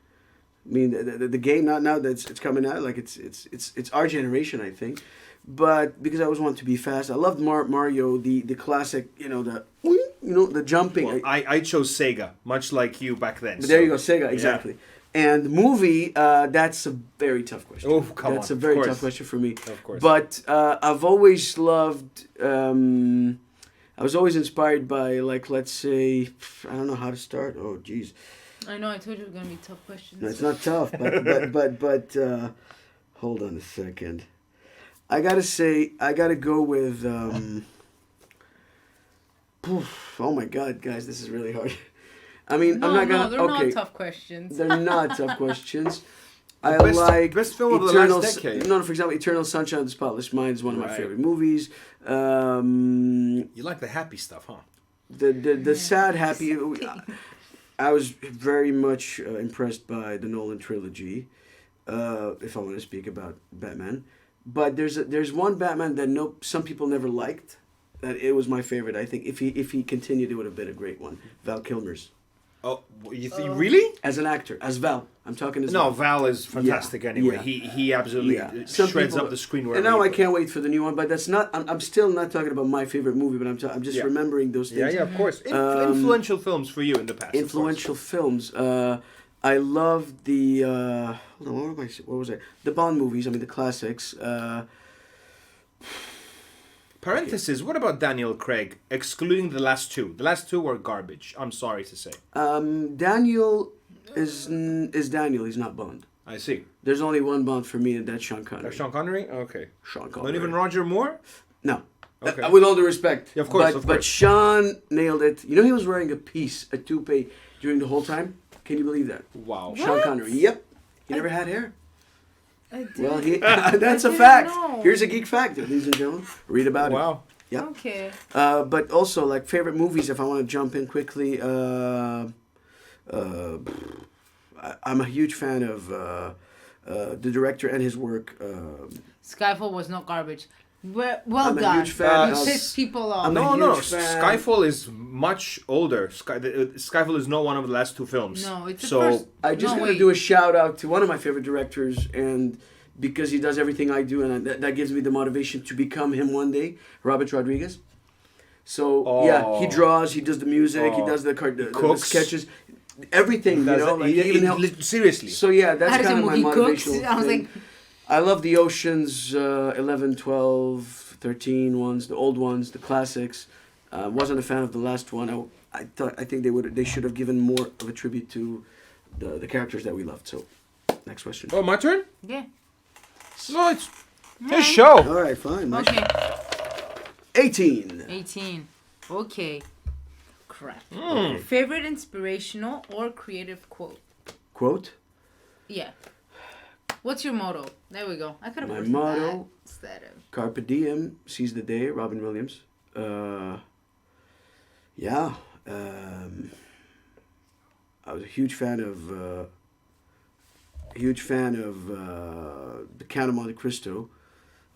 I mean the game not now that it's coming out like it's our generation I think, but because I always wanted to be fast, I loved Mario the classic the jumping. Well, I chose Sega, much like you back then. But there you go, Sega, exactly. Yeah. And movie, that's a very tough question. Oh, come on. That's a very Of tough course. question for me. Of course. But I've always loved. I was always inspired by, let's say, I don't know how to start. Oh, jeez. I know. I told you it was gonna be tough questions. No, it's not tough, but hold on a second. I gotta go with. Oh my God, guys, this is really hard. I mean, I'm not gonna. They're not tough questions. They're not tough questions. Best film of the last decade. No, for example, Eternal Sunshine of the Spotless Mind is one of my favorite movies. You like the happy stuff, huh? The sad, happy. I was very much impressed by the Nolan trilogy. If I want to speak about Batman, but there's one Batman that some people never liked. That it was my favorite. I think if he continued, it would have been a great one. Val Kilmer's. Oh, you really? As an actor, as Val. I'm talking as No, Val is fantastic anyway. Yeah. He absolutely shreds up the screen. And now I can't wait for the new one, but that's not. I'm still not talking about my favorite movie, but I'm just remembering those things. Yeah, of course. Influential films for you in the past. Influential films. I love the. Hold on, what was I? The Bond movies. I mean, the classics. Parenthesis, what about Daniel Craig, excluding the last two? The last two were garbage, I'm sorry to say. Daniel is Daniel, he's not Bond. I see. There's only one Bond for me, and that's Sean Connery. Sean Connery? Okay. Sean Connery. Not even Roger Moore? No. Okay. With all due respect. Yeah, of course, But Sean nailed it. You know he was wearing a toupee, during the whole time? Can you believe that? Wow. Sean Connery, yep. He never had hair. Well, that's a didn't fact. know. Here's a geek fact, ladies and gentlemen. Read about it. Wow. Yeah. Okay. But also, favorite movies, if I want to jump in quickly, I'm a huge fan of the director and his work. Skyfall was not garbage. Well I'm done. a huge fan You of- pissed people off. I'm No, a huge fan. Skyfall is much older. Skyfall is not one of the last two films. No, it's the so, first. I just No, want to wait. do a shout out to one of my favorite directors, and because he does everything I do, and that gives me the motivation to become him one day, Robert Rodriguez. So yeah, he draws, he does the music, he does the sketches, everything. seriously. So yeah, that's kind of my he cooks. motivational I was thing. like, I love the Oceans 11, 12, 13 ones, the old ones, the classics. Wasn't a fan of the last one. I think they should have given more of a tribute to the characters that we loved. So, next question. Oh, my turn? yeah. No, it's his show. All right, fine. Okay. 18. 18. Okay. Crap. Mm. Favorite inspirational or creative quote? Quote? Yeah. What's your motto? There we go. I could have My written motto? that instead of. Carpe diem, seize the day, Robin Williams. Yeah. I was a huge fan of the Count of Monte Cristo.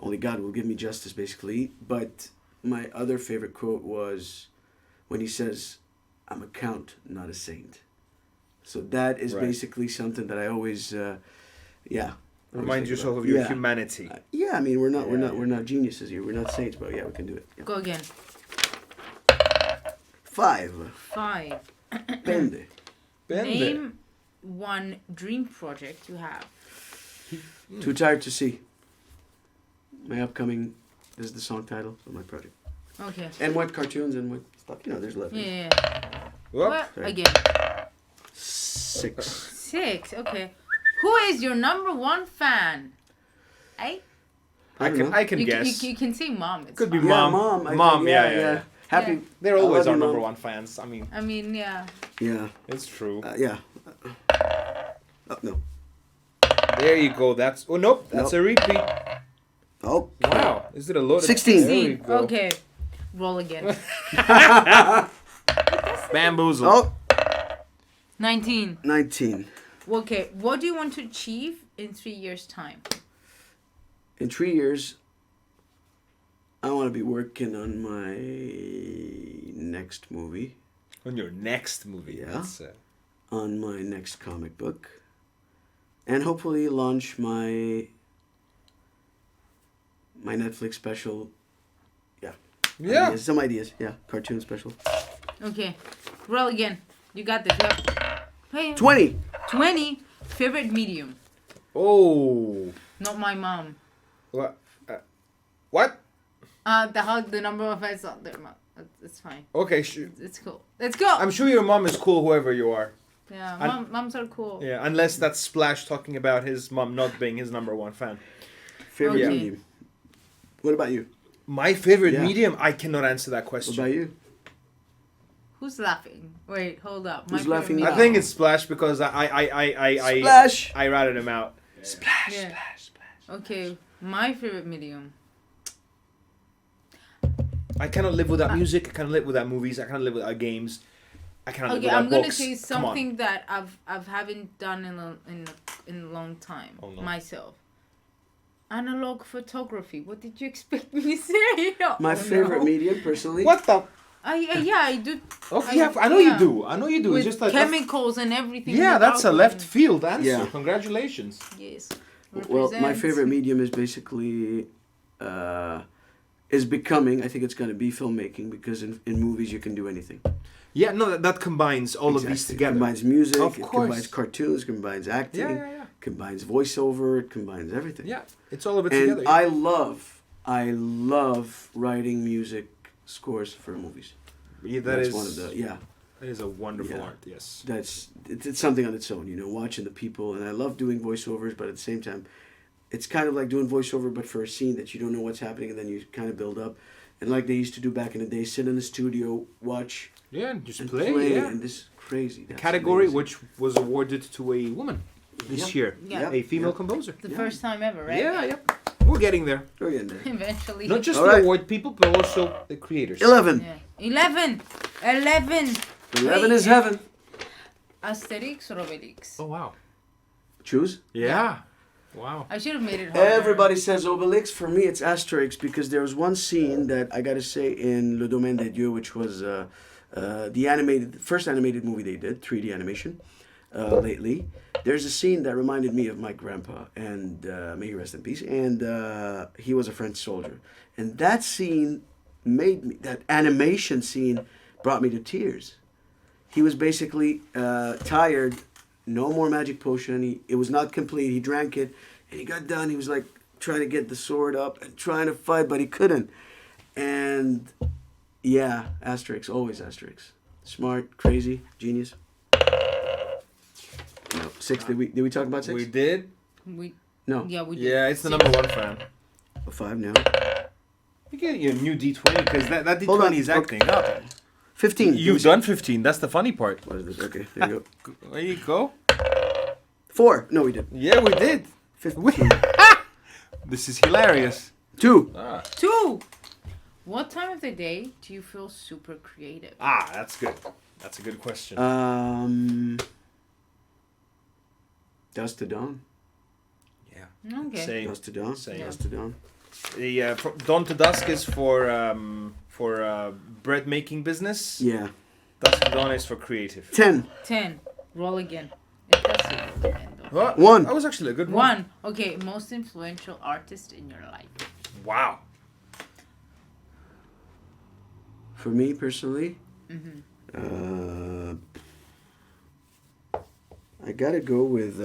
Only God will give me justice, basically. But my other favorite quote was when he says, "I'm a count, not a saint." So that is basically something that I always, Remind yourself of your humanity. I mean, we're not geniuses here. We're not saints, but yeah, we can do it. Yeah. Go again. 5. 5. Pende. Name one dream project you have. Too Tired to See. My upcoming. This is the song title of my project. Okay. And what cartoons and what stuff. There's 11. Yeah. What? Again. 6. 6. Okay. Who is your number one fan? I can guess. You can say mom. It's Could be fine. mom. Mom. Mom. Yeah. Happy. Yeah. They're always I our love you, number Mom. one fans. I mean, yeah. Yeah. it's true. Yeah. Oh, no. There you go. That's nope. That's a repeat. Oh. Wow. Is it a load? 16. There you go. Okay. Roll again. Bamboozle. Oh. 19. 19. Okay. What do you want to achieve in 3 years' time? In 3 years, I want to be working on my next movie. On your next movie. Yeah. That's, On my next comic book. And hopefully launch my Netflix special. yeah. Ideas, some ideas. Yeah. Cartoon special. Okay. Roll again. You got this. Hey. 20. 20. Favorite medium. Oh. Not my mom. What? What? The number of fans on there. It's fine. Okay. It's cool. Let's go. I'm sure your mom is cool, whoever you are. Yeah, moms are cool. Yeah, unless that's Splash talking about his mom not being his number one fan. Favorite Okay. medium. What about you? My favorite Yeah. medium? I cannot answer that question. What about you? Who's laughing? Wait, hold up. Who's favorite laughing medium. I think it's Splash because I Splash. I ratted him out. Splash. Yeah. Splash. Splash. Okay, my favorite medium. I cannot live without music. I cannot live without movies. I cannot live without games. I cannot live Okay, without I'm gonna books. say Come on. something that I've haven't done in a long time Oh, no. myself. Analog photography. What did you expect me to say? My favorite medium, personally. What the? I do. Okay, I know you do. I know you do. With It's just like chemicals and everything. yeah, that's a without- left field answer. Yeah. Congratulations. Yes. Well, my Represents- favorite medium is basically is becoming. I think it's going to be filmmaking because in movies you can do anything. Yeah, no, that combines all of these Exactly. together. It combines music. Of It course. combines cartoons. Combines acting. Yeah. Combines voiceover. It combines everything. Yeah, it's all of it And together. Yeah. I love writing music scores for movies. Yeah, That's is one of the That is a wonderful Yeah. art. Yes. It's something on its own, watching the people, and I love doing voiceovers, but at the same time, it's kind of like doing voiceover, but for a scene that you don't know what's happening, and then you kind of build up, and like they used to do back in the day, sit in the studio, watch, Yeah, and just and play. Yeah. and this is crazy. The That's category amazing. which was awarded to a woman this Yep. year. Yeah. A female Yep. composer. The Yeah. first time ever, right? Yeah. We're getting there. We're getting there. Eventually. Not just All the right. award people, but also the creators. 11. Yeah. 11. 11. 11 Wait, is heaven. Asterix or Obelix? Oh wow. Choose. Yeah. Wow. I should have made it harder. Everybody says Obelix. For me, it's Asterix because there was one scene that I gotta say in Le Domaine des Dieux, which was the first animated movie they did, 3D animation, lately. There's a scene that reminded me of my grandpa, and may he rest in peace. And he was a French soldier, and that scene that animation scene brought me to tears. He was basically tired. No more magic potion. It was not complete. He drank it, and he got done. He was like trying to get the sword up and trying to fight, but he couldn't. And yeah, Asterix, always Asterix. Smart, crazy, genius. No, 6. Did we talk about 6? We did. No. Yeah, we did. Yeah, it's the 6. number one fan. 5 now. You get your new D20 because that Hold on. D20 is acting up. 15. You've done 15. That's the funny part. What is this? Okay, there you go. There you go. 4. No, we did. Yeah, we did. 15. This is hilarious. 2. 2. What time of the day do you feel super creative? That's good. That's a good question. Dusk to Dawn. Yeah. Okay. Same. Dusk to Dawn. Same. Dusk to Dawn. The Dawn to Dusk is for bread making business. Yeah. Dusk to Dawn is for creative. 10. 10. Roll again. It does say roll again, though. What? 1. That was actually a good one. 1. Okay, most influential artist in your life. Wow. For me personally, I gotta go with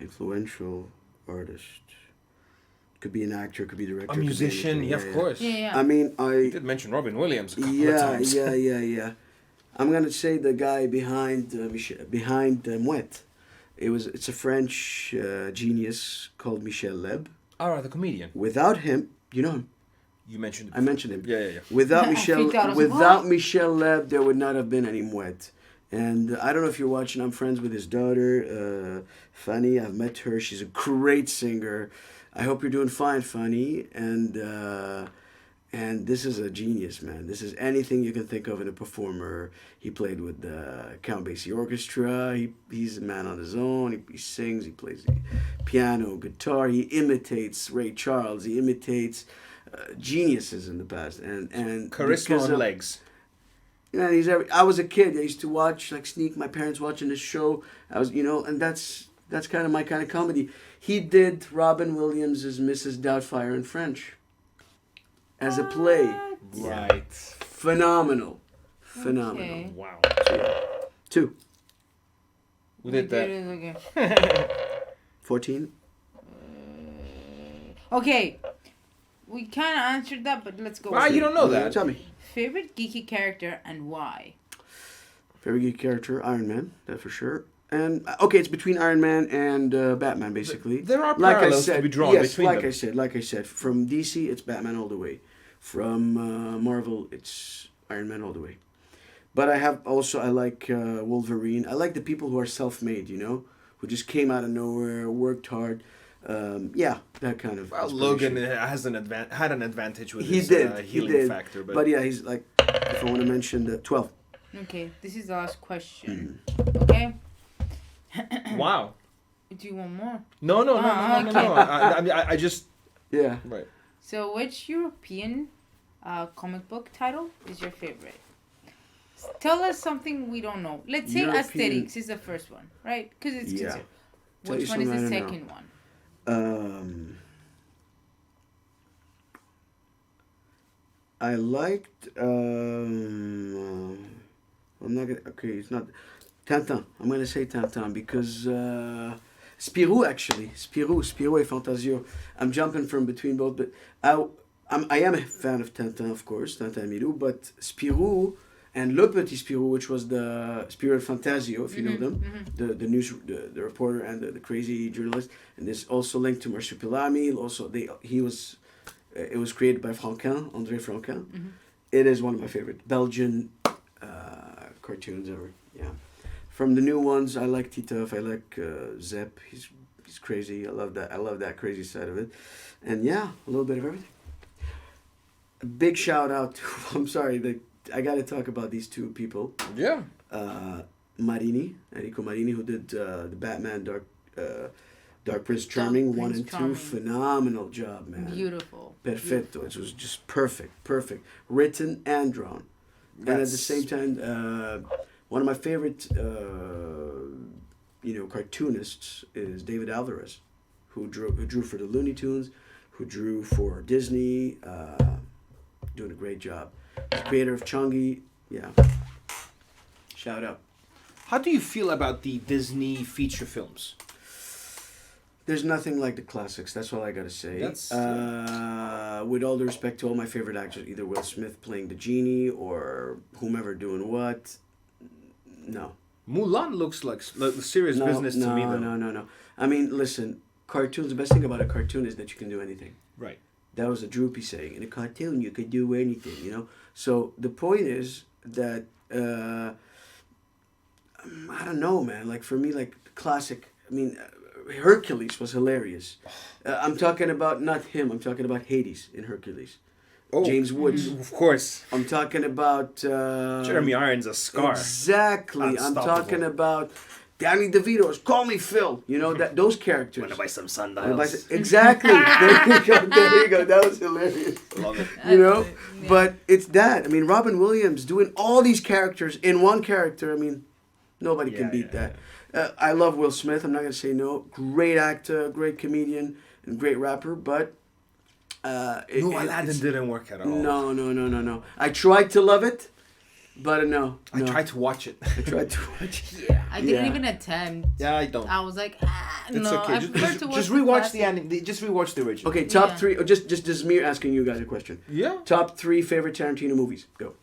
influential artist. Could be an actor, could be director, A could be musician, anything. yeah, of course. Yeah. I mean, You did mention Robin Williams a couple of yeah, times. yeah. I'm gonna say the guy behind Mouette. It's a French genius called Michel Leb. Oh, the comedian. Without him, you know him. You mentioned. I mentioned him. Yeah. Without I Michel, freaked out. I was like, without what? Michel Leb, there would not have been any Mouette. And I don't know if you're watching. I'm friends with his daughter, Fanny. I've met her. She's a great singer. I hope you're doing fine, Fanny. And this is a genius, man. This is anything you can think of in a performer. He played with the Count Basie Orchestra. He's a man on his own. He sings. He plays piano, guitar. He imitates Ray Charles. He imitates geniuses in the past. And Charisma on legs. Yeah, I was a kid. I used to watch, sneak my parents watching this show. And that's kind of my kind of comedy. He did Robin Williams' Mrs. Doubtfire in French as a play. Right. Phenomenal. Okay. Wow. 2. Who did that? Okay. 14. Okay. We kind of answered that, but let's go. Why you don't know that? Tell me. Favorite geeky character and why? Favorite geek character, Iron Man, that for sure. And okay, it's between Iron Man and Batman, basically. There are parallels to be drawn between them. Like I said, from DC it's Batman all the way. From Marvel it's Iron Man all the way. But I like Wolverine. I like the people who are self-made, who just came out of nowhere, worked hard. That kind of. Well, Logan has had an advantage with He his did. healing factor, But yeah, he's like, if I want to mention the 12. Okay, this is the last question. Mm-hmm. Okay. Wow. Do you want more? No. Okay. I just. Yeah. Right. So, which European comic book title is your favorite? Tell us something we don't know. Let's say European- Asterix is the first one, right? Because it's Yeah. considered. Tell Which you one is something the I don't second one? I liked. I'm not gonna. Okay, it's not. Tintin. I'm gonna say Tintin because Spirou actually. Spirou et Fantasio. I'm jumping from between both, but I am a fan of Tintin, of course, Tintin and Milou, but Spirou and Le Petit Spirou, which was the Spirou et Fantasio, if you know them, the news, the reporter and the crazy journalist, and this also linked to Marsupilami. Also, it was created by Franquin, André Franquin. It is one of my favorite Belgian cartoons ever. Yeah. From the new ones, I like Titeuf. I like Zep. He's crazy. I love that. I love that crazy side of it. And yeah, a little bit of everything. A big shout out to, I'm sorry, I got to talk about these two people. Yeah. Enrico Marini, who did the Batman Dark Prince Charming 1 and 2. Phenomenal job, man. Beautiful. Perfecto. It was just perfect. Written and drawn. And at the same time, one of my favorite, cartoonists is David Alvarez, who drew for the Looney Tunes, who drew for Disney, doing a great job. The creator of Chungi, yeah. Shout out. How do you feel about the Disney feature films? There's nothing like the classics. That's all I gotta say. With all due respect to all my favorite actors, either Will Smith playing the genie or whomever doing what. No. Mulan looks like serious business to me, though. No. I mean, listen, cartoons. The best thing about a cartoon is that you can do anything. Right. That was a Droopy saying. In a cartoon, you could do anything. So the point is that I don't know, man. Like for me, like classic. I mean. Hercules was hilarious. I'm talking about not him. I'm talking about Hades in Hercules. Oh, James Woods. Of course. I'm talking about Jeremy Irons a scar. Exactly. I'm talking about Danny DeVito's Call Me Phil. You know, those characters. Want to buy some sundials? Exactly. There you go. That was hilarious. Love it. You know? Yeah. But it's that. I mean, Robin Williams doing all these characters in one character. I mean, nobody can beat that. I love Will Smith. I'm not going to say no. Great actor, great comedian, and great rapper. But Aladdin didn't work at all. No. I tried to love it. But no. I tried to watch it. Yeah, I didn't even attempt. Yeah, I don't. I was like, it's no. okay. Just rewatch the anime. Just rewatch the original. Okay, top three. Just me asking you guys a question. Yeah. Top 3 favorite Tarantino movies. Go.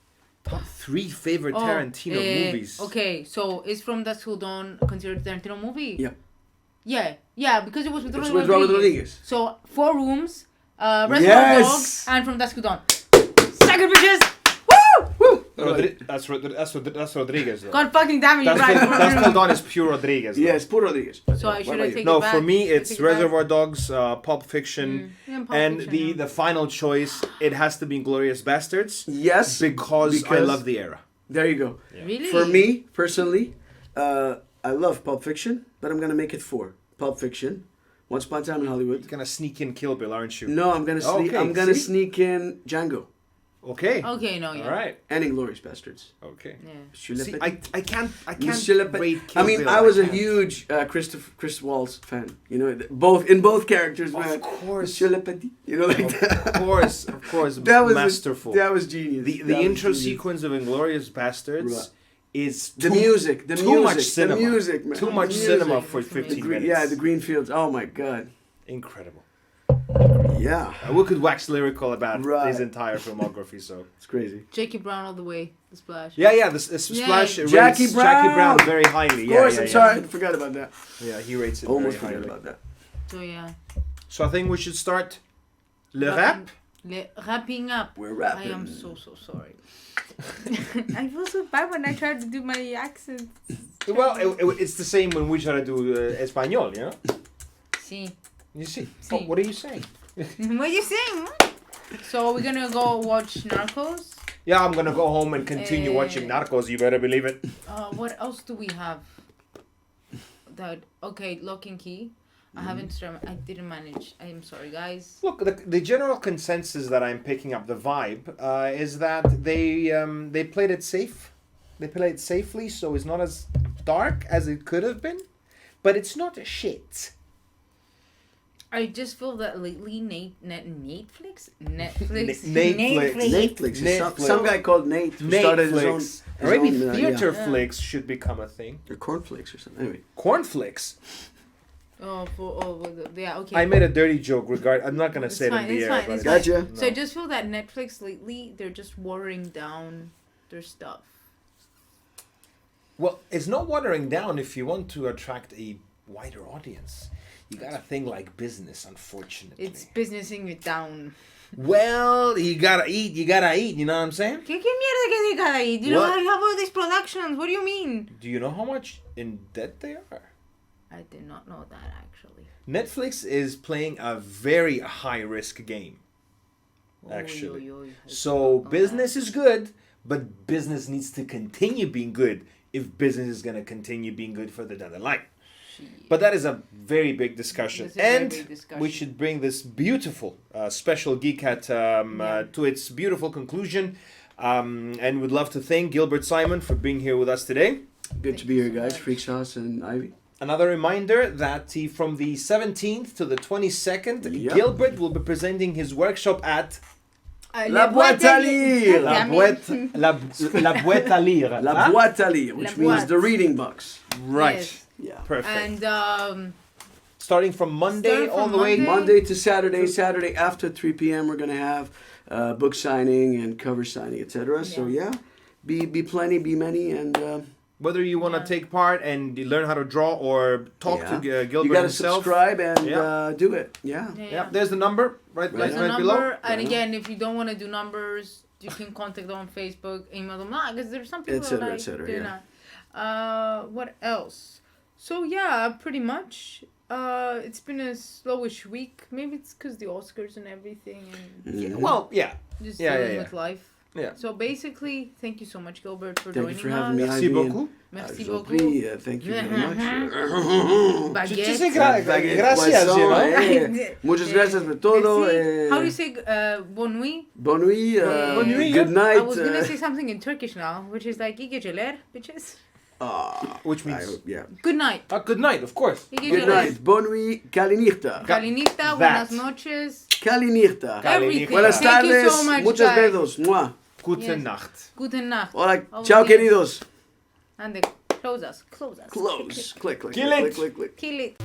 Top 3 favorite Tarantino movies. Okay, so is From Dusk Till Dawn considered a Tarantino movie? Yeah. Yeah, because it was with Robert Rodriguez. So 4 Rooms, Reservoir Dogs, and From Dusk Till Dawn. Second bitches. Woo! That's Rodriguez. Though. God fucking damn it, you're right. That's Till Dawn is pure Rodriguez. Though. Yeah, it's pure Rodriguez. So I should have taken No, it back. for me it's Reservoir Dogs, Pulp Fiction, and the final choice. It has to be Inglourious Bastards. Yes, because I love the era. There you go. Yeah. Really? For me personally, I love Pulp Fiction, but I'm gonna make it 4. Pulp Fiction, Once Upon a Time in Hollywood. You're gonna sneak in Kill Bill, aren't you? No, I'm gonna sneak. I'm gonna sneak in Django. Okay. Okay, no, yeah. All right. And Inglourious Bastards. Okay. Yeah. See, I can't rate Kill I mean, Bill. I was a huge Chris Waltz fan. You know, both characters. Of course. Monsieur Le Petit. You know, like that. Of course. That was masterful. That was genius. The intro sequence of Inglourious Bastards is too much cinema. The music, man. Too much cinema for 15 minutes. Yeah, the green fields. Oh my god. Incredible. Yeah. We could wax lyrical about his entire filmography, so it's crazy. Jackie Brown all the way. The Splash. Yeah, the Splash rates Jackie Brown very highly. Of course, I'm sorry, I forgot about that. Yeah, he rates it almost very forgot highly. about that. So yeah. So I think we should start rap. Wrapping up. We're rapping. I am so sorry. I feel so bad when I try to do my accents. Well, it's the same when we try to do Espanol, you know? See. You see? Oh, what are you saying? What are you saying? So we're gonna go watch Narcos. Yeah, I'm gonna go home and continue watching Narcos. You better believe it. What else do we have? Lock and Key. I didn't manage. I'm sorry, guys. Look, the general consensus that I'm picking up, the vibe, is that they played it safe. They played it safely, so it's not as dark as it could have been, but it's not shit. I just feel that lately Netflix. Some guy called Nate who started his own. Maybe theater flicks should become a thing. Or cornflakes or something. Anyway. Cornflakes. Yeah, okay. I made a dirty joke I'm not gonna say it in the air. It's gotcha. Fine. So I just feel that Netflix lately they're just watering down their stuff. Well, it's not watering down if you want to attract a wider audience. You got a thing like business, unfortunately. It's businessing it down. Well, you gotta eat, you know what I'm saying? ¿Qué mierda que you gotta eat? You know how you have all these productions. What do you mean? Do you know how much in debt they are? I did not know that, actually. Netflix is playing a very high-risk game, actually. So business is good, but business needs to continue being good if business is going to continue being good further down the line. But that is a very big discussion. We should bring this beautiful special GeekOut to its beautiful conclusion. And we'd love to thank Gilbert Simon for being here with us today. Good to be here, guys. Freak Sauce and Ivy. Another reminder that from the 17th to the 22nd, Gilbert will be presenting his workshop at La Boîte à Lire. La Boîte à Lire. La Boîte à Lire, which means the reading box. Right. Yes. Yeah. Perfect. And starting from Monday all the way. Monday to Saturday. Saturday after 3 p.m. we're gonna have book signing and cover signing, etc. So be plenty, be many, and whether you want to take part and learn how to draw or talk to Gilbert you gotta himself. Subscribe and do it. Yeah. There's the number right below. And again, if you don't want to do numbers, you can contact them on Facebook, email them. Because there's some people that do not. What else? So pretty much. It's been a slowish week. Maybe it's because the Oscars and everything. And Well, just dealing with life. Yeah. So basically, thank you so much, Gilbert, for Thank joining you for having me. us. Merci beaucoup. Merci Je vous beaucoup. prie, thank you very much. Baguette. Tu sais, gracias, Poisson, you know? Muchas gracias por todo. Merci. How do you say bon nuit? Bonne nuit. Bonne nuit, Good yeah. night. I was gonna say something in Turkish now, which is like iyi geceler, bitches. Which means Yeah. Good night. good night, of course. İyi Good geceler. night. Bonne nuit. Kalinichta. Kalinita, That. buenas noches. Kalinichta. Everything. Buenas Thank you tardes. so much, Muchas guys. besos. Mua. Gute Yes. Nacht. Gute Nacht. Hola. Oh, Ciao, yes. queridos. And close us. Close us. Close. Click, click, Kill click, it. click, click. Kill it.